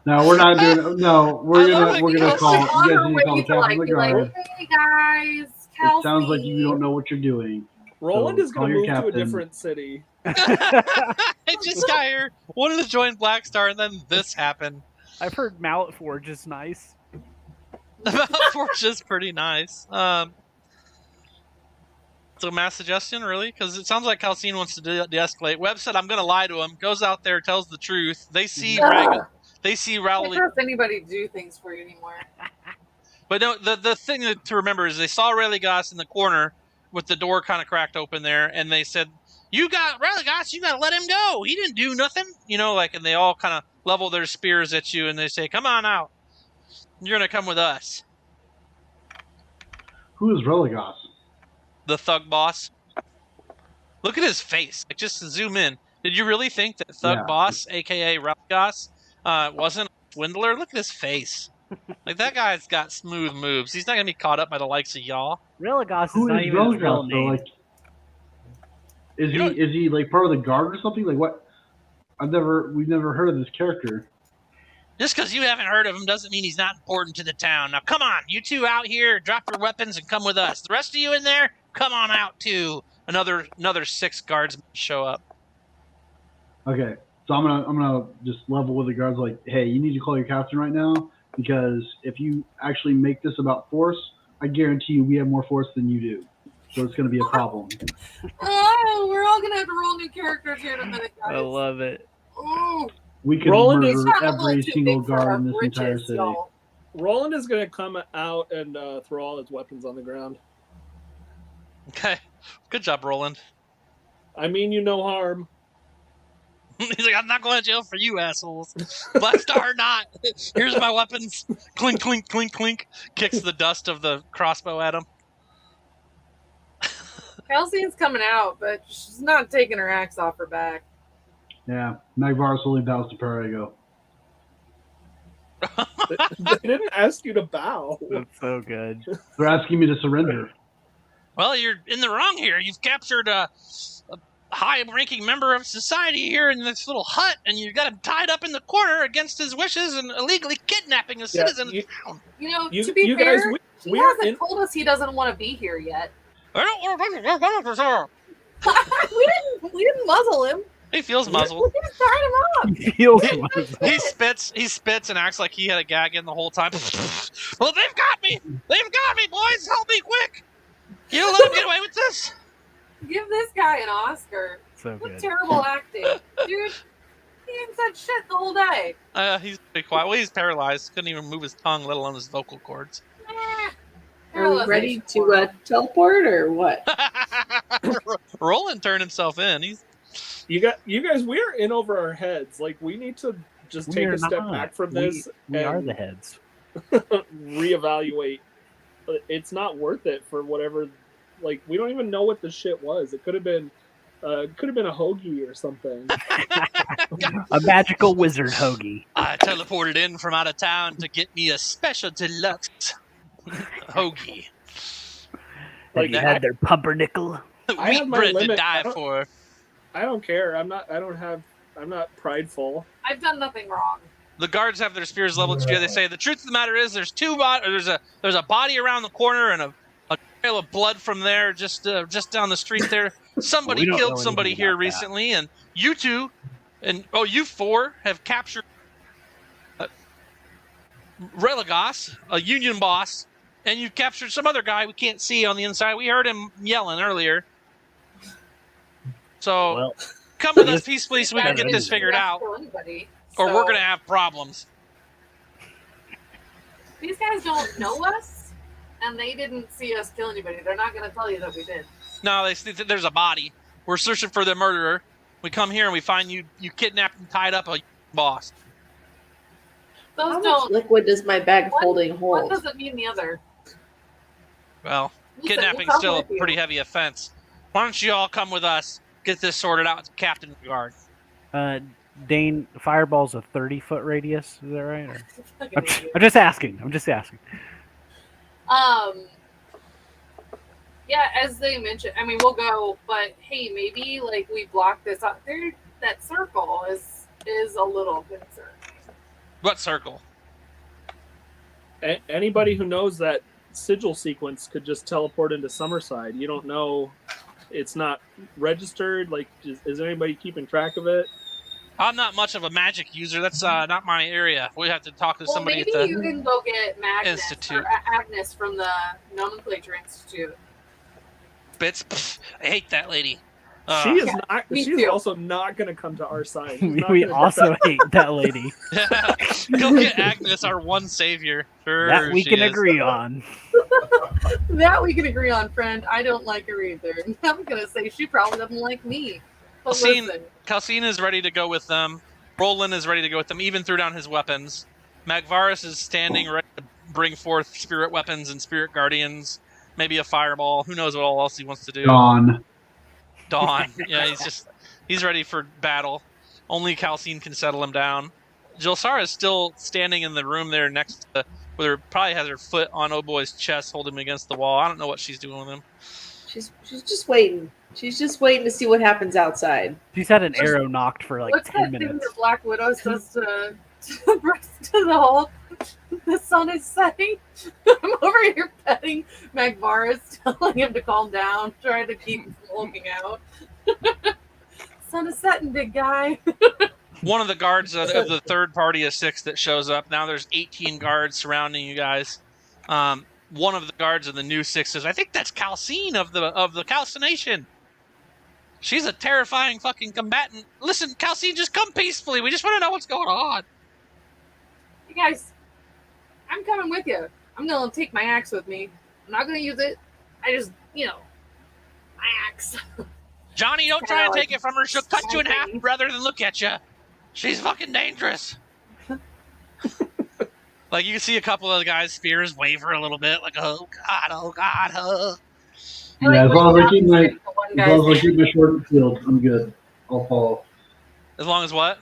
No, we're not doing. No, we're gonna call. You guys need to call the captain of the guard. Hey guys, It sounds like you don't know what you're doing. Roland is going to move captain. to a different city. I just got here. Wanted to join Blackstar, and then this happened. I've heard Mallet Forge is nice. Mallet Forge is pretty nice. So mass suggestion, really? Because it sounds like Calcine wants to de-escalate. Webb said, "I'm going to lie to him." Goes out there, tells the truth. They see Rowley. I don't trust anybody to do things for you anymore. But no, the thing to remember is they saw Relegos in the corner with the door kind of cracked open there, and they said, "You got Relegos, you got to let him go. He didn't do nothing." And they all kind of level their spears at you, and they say, "Come on out. You're going to come with us." Who is Relegos? The thug boss. Look at his face. Like, just zoom in. Did you really think that thug boss, a.k.a. Relegos, wasn't a swindler? Look at his face. Like, that guy's got smooth moves. He's not going to be caught up by the likes of y'all. Relegos is not even his real name. Like, is he like part of the guard or something? Like what? We've never heard of this character. Just because you haven't heard of him doesn't mean he's not important to the town. Now, come on, you two out here, drop your weapons and come with us. The rest of you in there, come on out too. Another 6 guards show up. Okay, so I'm gonna just level with the guards. Like, hey, you need to call your captain right now, because if you actually make this about force, I guarantee you we have more force than you do. So it's gonna be a problem. Oh, we're all gonna have to roll new characters here in a minute, guys. I love it. Ooh. We could murder every single guard in this entire city. Y'all. Roland is going to come out and throw all his weapons on the ground. Okay. Good job, Roland. I mean you no harm. He's like, "I'm not going to jail for you assholes. Blackstar or not. Here's my weapons." Clink, clink, clink, clink. Kicks the dust of the crossbow at him. Kelsey's coming out, but she's not taking her axe off her back. Yeah, Magvar slowly bows to Perigo. They didn't ask you to bow. That's so good. They're asking me to surrender. Well, you're in the wrong here. You've captured a high-ranking member of society here in this little hut, and you've got him tied up in the corner against his wishes and illegally kidnapping a citizen of the town. To be fair, he hasn't told us he doesn't want to be here yet. I don't want to we didn't muzzle him. He feels muzzled. We just tied him up. He feels muzzled. He spits and acts like he had a gag in the whole time. Well, they've got me! They've got me, boys! Help me quick! You don't let him get away with this? Give this guy an Oscar. So What good. terrible acting. Dude, he ain't said shit the whole day. He's pretty quiet. Well, he's paralyzed. Couldn't even move his tongue, let alone his vocal cords. Are we ready to teleport or what? Roland turned himself in. You guys, we're in over our heads. Like, we need to just take a step back from this. We are the heads. Reevaluate. It's not worth it for whatever. Like, we don't even know what the shit was. It could have been a hoagie or something. A magical wizard hoagie. I teleported in from out of town to get me a special deluxe hoagie. Like you had their pumpernickel. I Wheat have my bread to limit. die for. I don't care. I'm not prideful. I've done nothing wrong. The guards have their spears leveled to you. They say the truth of the matter is there's a body around the corner and a trail of blood from there just down the street there. Somebody killed somebody here recently, and you two you four have captured Religos, a union boss, and you captured some other guy we can't see on the inside. We heard him yelling earlier. So come with us peacefully so we can get this figured out, or we're going to have problems. These guys don't know us, and they didn't see us kill anybody. They're not going to tell you that we did. No, they see that there's a body. We're searching for the murderer. We come here and we find you kidnapped and tied up a boss. How much liquid does my bag holding hold? One doesn't mean the other. Well, kidnapping's still a pretty heavy offense. Why don't you all come with us, get this sorted out with the captain of the guard? Dane, Fireball's a 30-foot radius. Is that right? Or... I'm just asking. Yeah, as they mentioned, I mean, we'll go, but hey, maybe like we block this out there. That circle is a little concerning. What circle? Anybody who knows that sigil sequence could just teleport into Summerside. You don't know. It's not registered. Like, is anybody keeping track of it? I'm not much of a magic user. That's not my area. We have to talk to somebody maybe at the you can go get Magnus Institute. or Agnes from the Nomenclature Institute. Bits. Pff, I hate that lady. She is not. She's also not going to come to our side. We also hate that lady. Go get Agnes, our one savior. Sure, that we can agree on. That we can agree on, friend. I don't like her either. I'm gonna say she probably doesn't like me. But Calcine is ready to go with them. Roland is ready to go with them, even threw down his weapons. Magvarus is standing ready to bring forth spirit weapons and spirit guardians. Maybe a fireball. Who knows what all else he wants to do. Dawn. Yeah, he's ready for battle. Only Calcine can settle him down. Jilsara is still standing in the room there next to where probably has her foot on Oboy's chest, holding him against the wall. I don't know what she's doing with him. She's just waiting. She's just waiting to see what happens outside. She's had an arrow knocked for like 10 minutes. What's that thing that Black Widow says to the Hulk? The sun is setting. I'm over here petting Magvarus, telling him to calm down, trying to keep him from looking out. Sun is setting, big guy. One of the guards of the third party of 6 that shows up. Now there's 18 guards surrounding you guys. One of the guards of the new 6 says, I think that's Calcine of the calcination. She's a terrifying fucking combatant. Listen, Calcine, just come peacefully. We just want to know what's going on. You guys, I'm coming with you. I'm going to take my axe with me. I'm not going to use it. I just, my axe. Johnny, don't try and take it from her. She'll cut you in half rather than look at you. She's fucking dangerous. Like, you can see a couple of the guys' spears waver a little bit. Like, oh, God. Yeah, as long as I keep my sword and shield, I'm good. I'll follow. As long as what?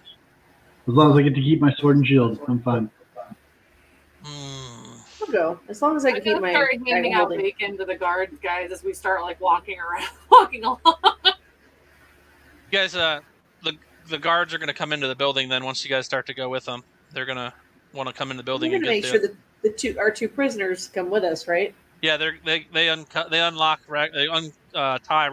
As long as I get to keep my sword and shield, I'm fine. I'll go. As long as I can keep my... start handing out bacon to the guard guys as we start, like, walking along. You guys, the guards are going to come into the building then once you guys start to go with them. They're going to want to come in the building We're and going to make sure that our two prisoners come with us, right? Yeah, they unlock they untie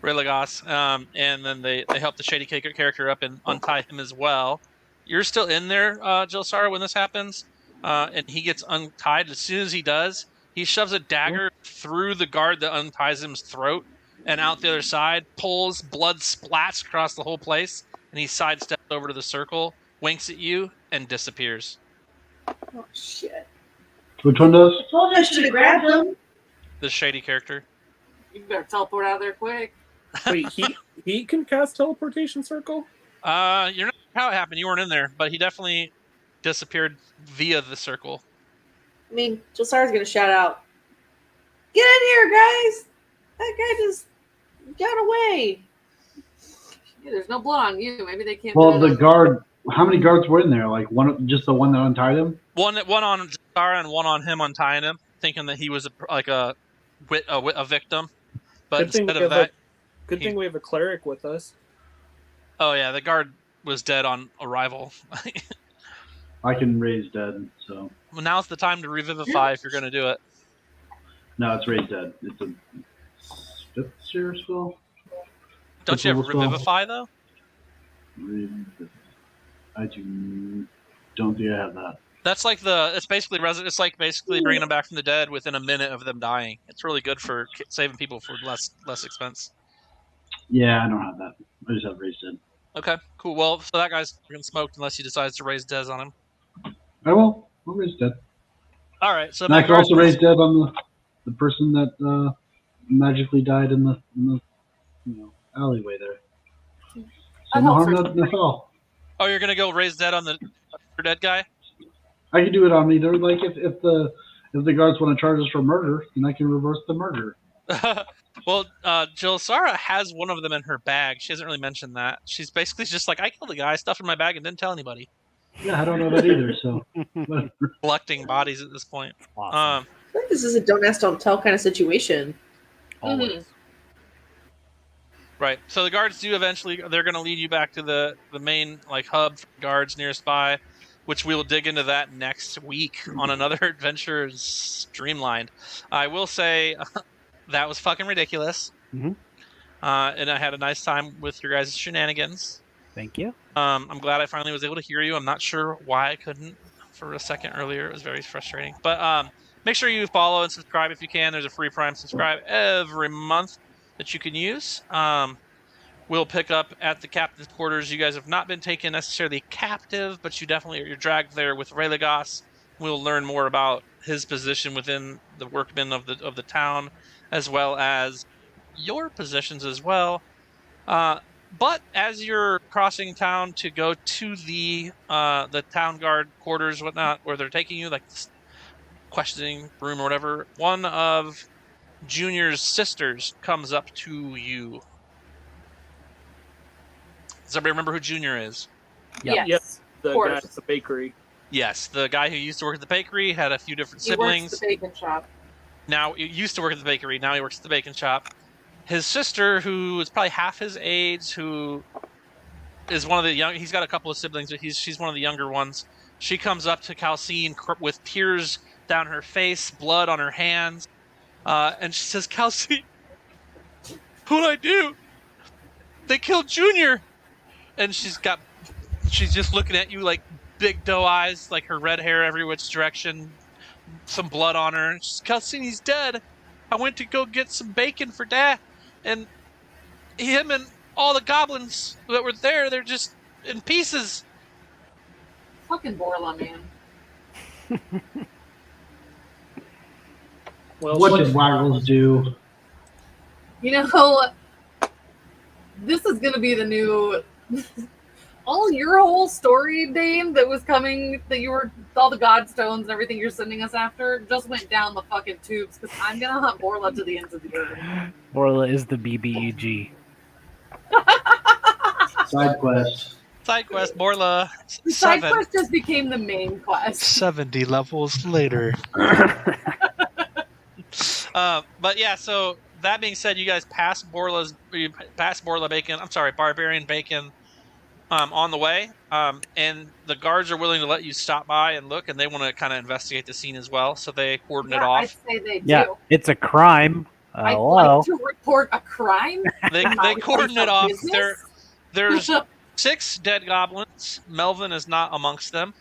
Religos, and then they help the Shady Caker character up and untie him as well. You're still in there, Jilsara, when this happens, and he gets untied. As soon as he does, he shoves a dagger through the guard that unties him's throat, and out the other side, pulls, blood splats across the whole place, and he sidesteps over to the circle, winks at you, and disappears. Oh shit! Which one does? I told you I should have grabbed him. The shady character. You better teleport out of there quick. Wait, he can cast teleportation circle? You're not sure how it happened. You weren't in there, but he definitely disappeared via the circle. I mean, Jelsara's gonna shout out, "Get in here, guys! That guy just got away." Yeah, there's no blood on you. Maybe they can't. Well, do the it. guard. How many guards were in there? Like one, just the one that untied him. One on Zara and one on him untying him, thinking that he was a victim. But Good thing instead we of have that, Good thing we have a cleric with us. oh yeah, the guard was dead on arrival. I can raise dead, so Well, now's the time to revivify if you're going to do it. no, it's raised dead. It's a fifth tier spell. Don't you have What's the spell? revivify though? I don't think I have that. That's like it's basically it's like basically bringing them back from the dead within a minute of them dying. It's really good for saving people for less expense. Yeah, I don't have that. I just have raised dead. Okay, cool. Well, so that guy's getting smoked unless he decides to raise Dez on him. I will. I'll raise dead. All right, so And I can also raise dead on the person that magically died in the alleyway there. So That no helps harm, her. no foul. Oh, you're gonna go raise dead on the dead guy? I can do it on either. Like if the guards want to charge us for murder, then I can reverse the murder. Well, Jill Sarah has one of them in her bag. She hasn't really mentioned that. She's basically just like, I killed the guy, stuffed it in my bag, and didn't tell anybody. Yeah, I don't know that either. So Collecting bodies at this point. Awesome. I think this is a don't ask, don't tell kind of situation. Always. Right. So the guards do eventually. They're going to lead you back to the main hub for guards near Spy, which we will dig into that next week on another adventure, Streamlined. I will say that was fucking ridiculous. Mhm. And I had a nice time with your guys' shenanigans. Thank you. I'm glad I finally was able to hear you. I'm not sure why I couldn't for a second earlier. It was very frustrating. But make sure you follow and subscribe if you can. There's a free Prime subscribe every month that you can use. We'll pick up at the captain's quarters. You guys have not been taken necessarily captive, but you're dragged there with Relegos. We'll learn more about his position within the workmen of the town, as well as your positions as well. But as you're crossing town to go to the town guard quarters, whatnot, where they're taking you, like questioning room or whatever, one of Junior's sisters comes up to you. Does everybody remember who Junior is? Yep. Yes. The Of guy course. at the bakery. Yes, the guy who used to work at the bakery, had a few different He siblings. works the bacon shop. Now, he used to work at the bakery, now he works at the bacon shop. His sister, who is probably half his age, who is one of the young... He's got a couple of siblings, but she's one of the younger ones. She comes up to Calcine with tears down her face, blood on her hands, and she says, Calcine, what'd I do? They killed Junior! And she's just looking at you like big doe eyes, like her red hair every which direction, some blood on her. And she's, Calcine, he's dead. I went to go get some bacon for Dad, and him and all the goblins that were there, they're just in pieces. Fucking Borla, man. Well, what did Waggles do? You know, this is gonna be the new. All your whole story, Dane, that was coming, that you were all the godstones and everything you're sending us after, just went down the fucking tubes. Because I'm gonna hunt Borla to the ends of the earth. Borla is the BBEG. Side quest. Side quest, Borla. The side quest just became the main quest. 70 levels later. But yeah, so that being said, you guys pass Borla Bacon. I'm sorry, Barbarian Bacon. On the way, and the guards are willing to let you stop by and look, and they want to kind of investigate the scene as well, so they cordon it off. I'd say they do. Yeah, it's a crime. I'd Hello. like to report a crime. They Not cordon it off. business. There's 6 dead goblins. Melvin is not amongst them.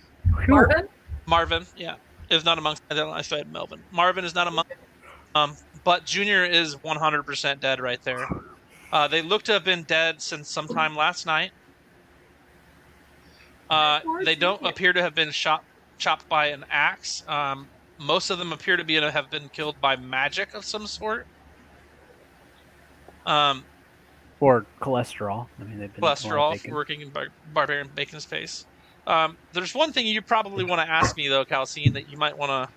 Marvin? Marvin, yeah, is not amongst them. I said Melvin. Marvin is not amongst them. But Junior is 100% dead right there. They look to have been dead since sometime last night. They don't appear to have been chopped by an axe. Most of them appear to have been killed by magic of some sort. Or cholesterol. I mean, they've been Cholesterol working in Barbarian Bacon's face. There's one thing you probably want to ask me though, Calcine, that you might want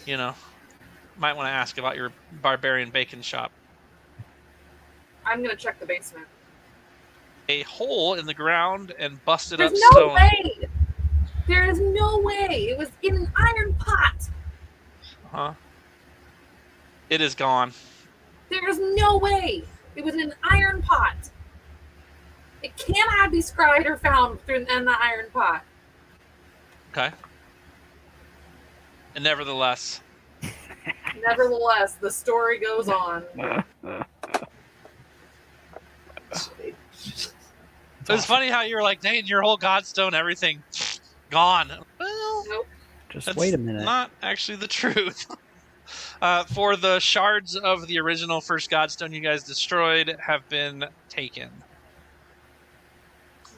to, ask about your Barbarian Bacon shop. I'm gonna check the basement. A hole in the ground and busted There's up no stone. way! There is no way! It was in an iron pot! Huh? It is gone. There is no way! It was in an iron pot! It cannot be scryed or found in the iron pot. Okay. And nevertheless, the story goes on. It's funny how you're like, dang, your whole godstone, everything gone. Well, Nope. Just wait a minute. Not actually the truth. For the shards of the original first godstone you guys destroyed have been taken.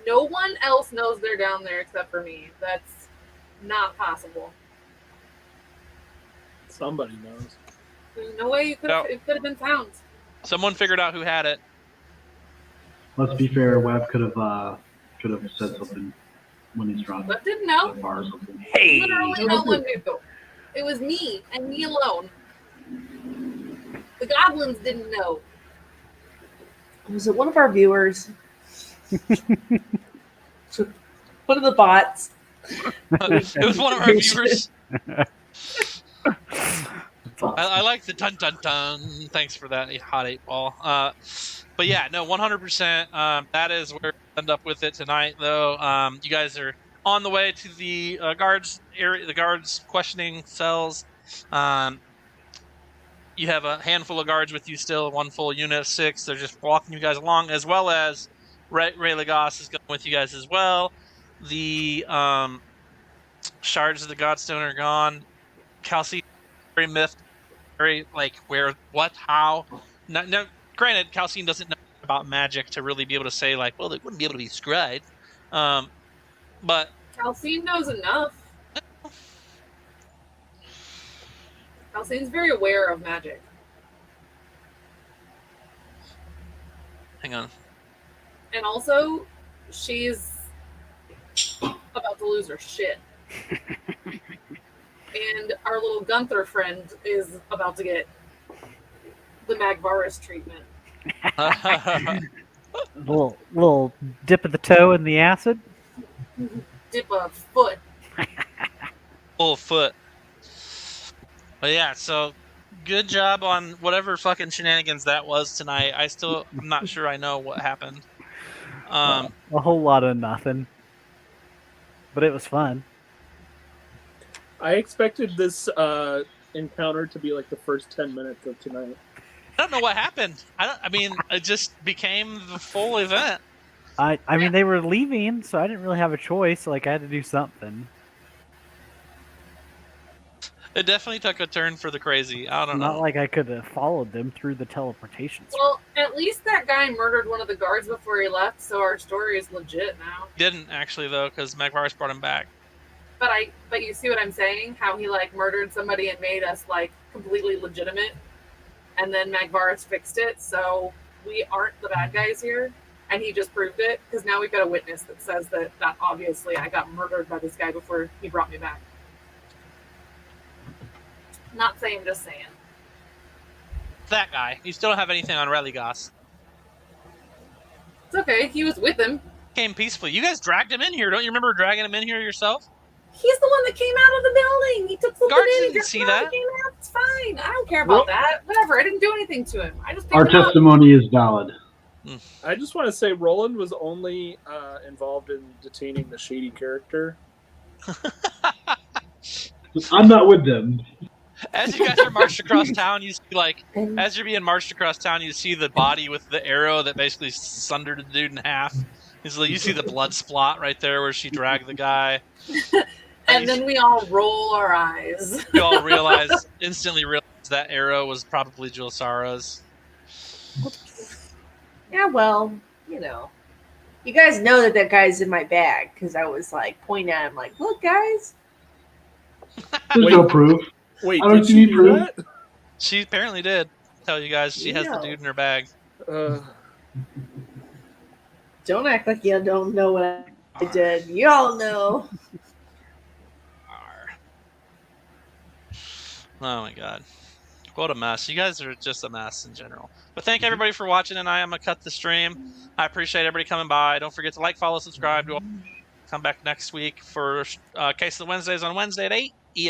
No one else knows they're down there except for me. That's not possible. Somebody knows. There's no way it could have been found. Someone figured out who had it. Let's be fair, Webb could have said something when he's drunk. But didn't know. Bar or something. Hey! Literally no one knew. It was me and me alone. The goblins didn't know. Was it one of our viewers? One of the bots. It was one of our viewers. I like the dun dun dun. Thanks for that hot 8-ball. But yeah, no, 100%. That is where we end up with it tonight, though. You guys are on the way to the guards area, the guards questioning cells. You have a handful of guards with you still, one full unit of 6. They're just walking you guys along, as well as Ray Lagos is going with you guys as well. The shards of the Godstone are gone. Kelsey, very miffed, very like where, what, how. No, granted, Calcine doesn't know about magic to really be able to say like, well, they wouldn't be able to be scryed. But Calcine knows enough. Calcine's very aware of magic. hang on. And also, she's about to lose her shit. And our little Gunther friend is about to get the Magvaris treatment. little dip of the toe in the acid. Dip a foot. Full foot. But yeah, so good job on whatever fucking shenanigans that was tonight. I'm not sure I know what happened. A whole lot of nothing. But it was fun. I expected this encounter to be like the first 10 minutes of tonight. I don't know what happened. I mean, it just became the full event. I mean, they were leaving, so I didn't really have a choice. Like, I had to do something. It definitely took a turn for the crazy. I don't know. Not like I could have followed them through the teleportation. Well, at least that guy murdered one of the guards before he left, so our story is legit now. Didn't actually though, because Magvaris brought him back. But you see what I'm saying? How he like murdered somebody and made us like completely legitimate, and then Magvaris fixed it, so we aren't the bad guys here, and he just proved it because now we've got a witness that says that obviously I got murdered by this guy before he brought me back. Not saying, just saying. That guy. You still don't have anything on Religos. It's okay. He was with him. Came peacefully. You guys dragged him in here. Don't you remember dragging him in here yourself? He's the one that came out of the building. He took something Guards in. didn't He just see that. came out. It's fine. I don't care about that. Whatever. I didn't do anything to him. I just picked Our him up. testimony is valid. I just want to say Roland was only involved in detaining the shady character. I'm not with them. As you guys are marched across town, you see as you're being marched across town, you see the body with the arrow that basically sundered the dude in half. You see the blood splot right there where she dragged the guy. And then we all roll our eyes. you all instantly realize that arrow was probably Julsara's. Yeah, well, you know. You guys know that guy's in my bag because I was like pointing at him, like, "Look, guys." There's no proof. Wait, I don't did she need do proof. that? She apparently did tell you guys she has the dude in her bag. Don't act like you don't know what I did. You all know. Oh my god. What a mess. You guys are just a mess in general. But thank everybody for watching, and I am going to cut the stream. I appreciate everybody coming by. Don't forget to like, follow, subscribe. Come back next week for Case of the Wednesdays on Wednesday at 8.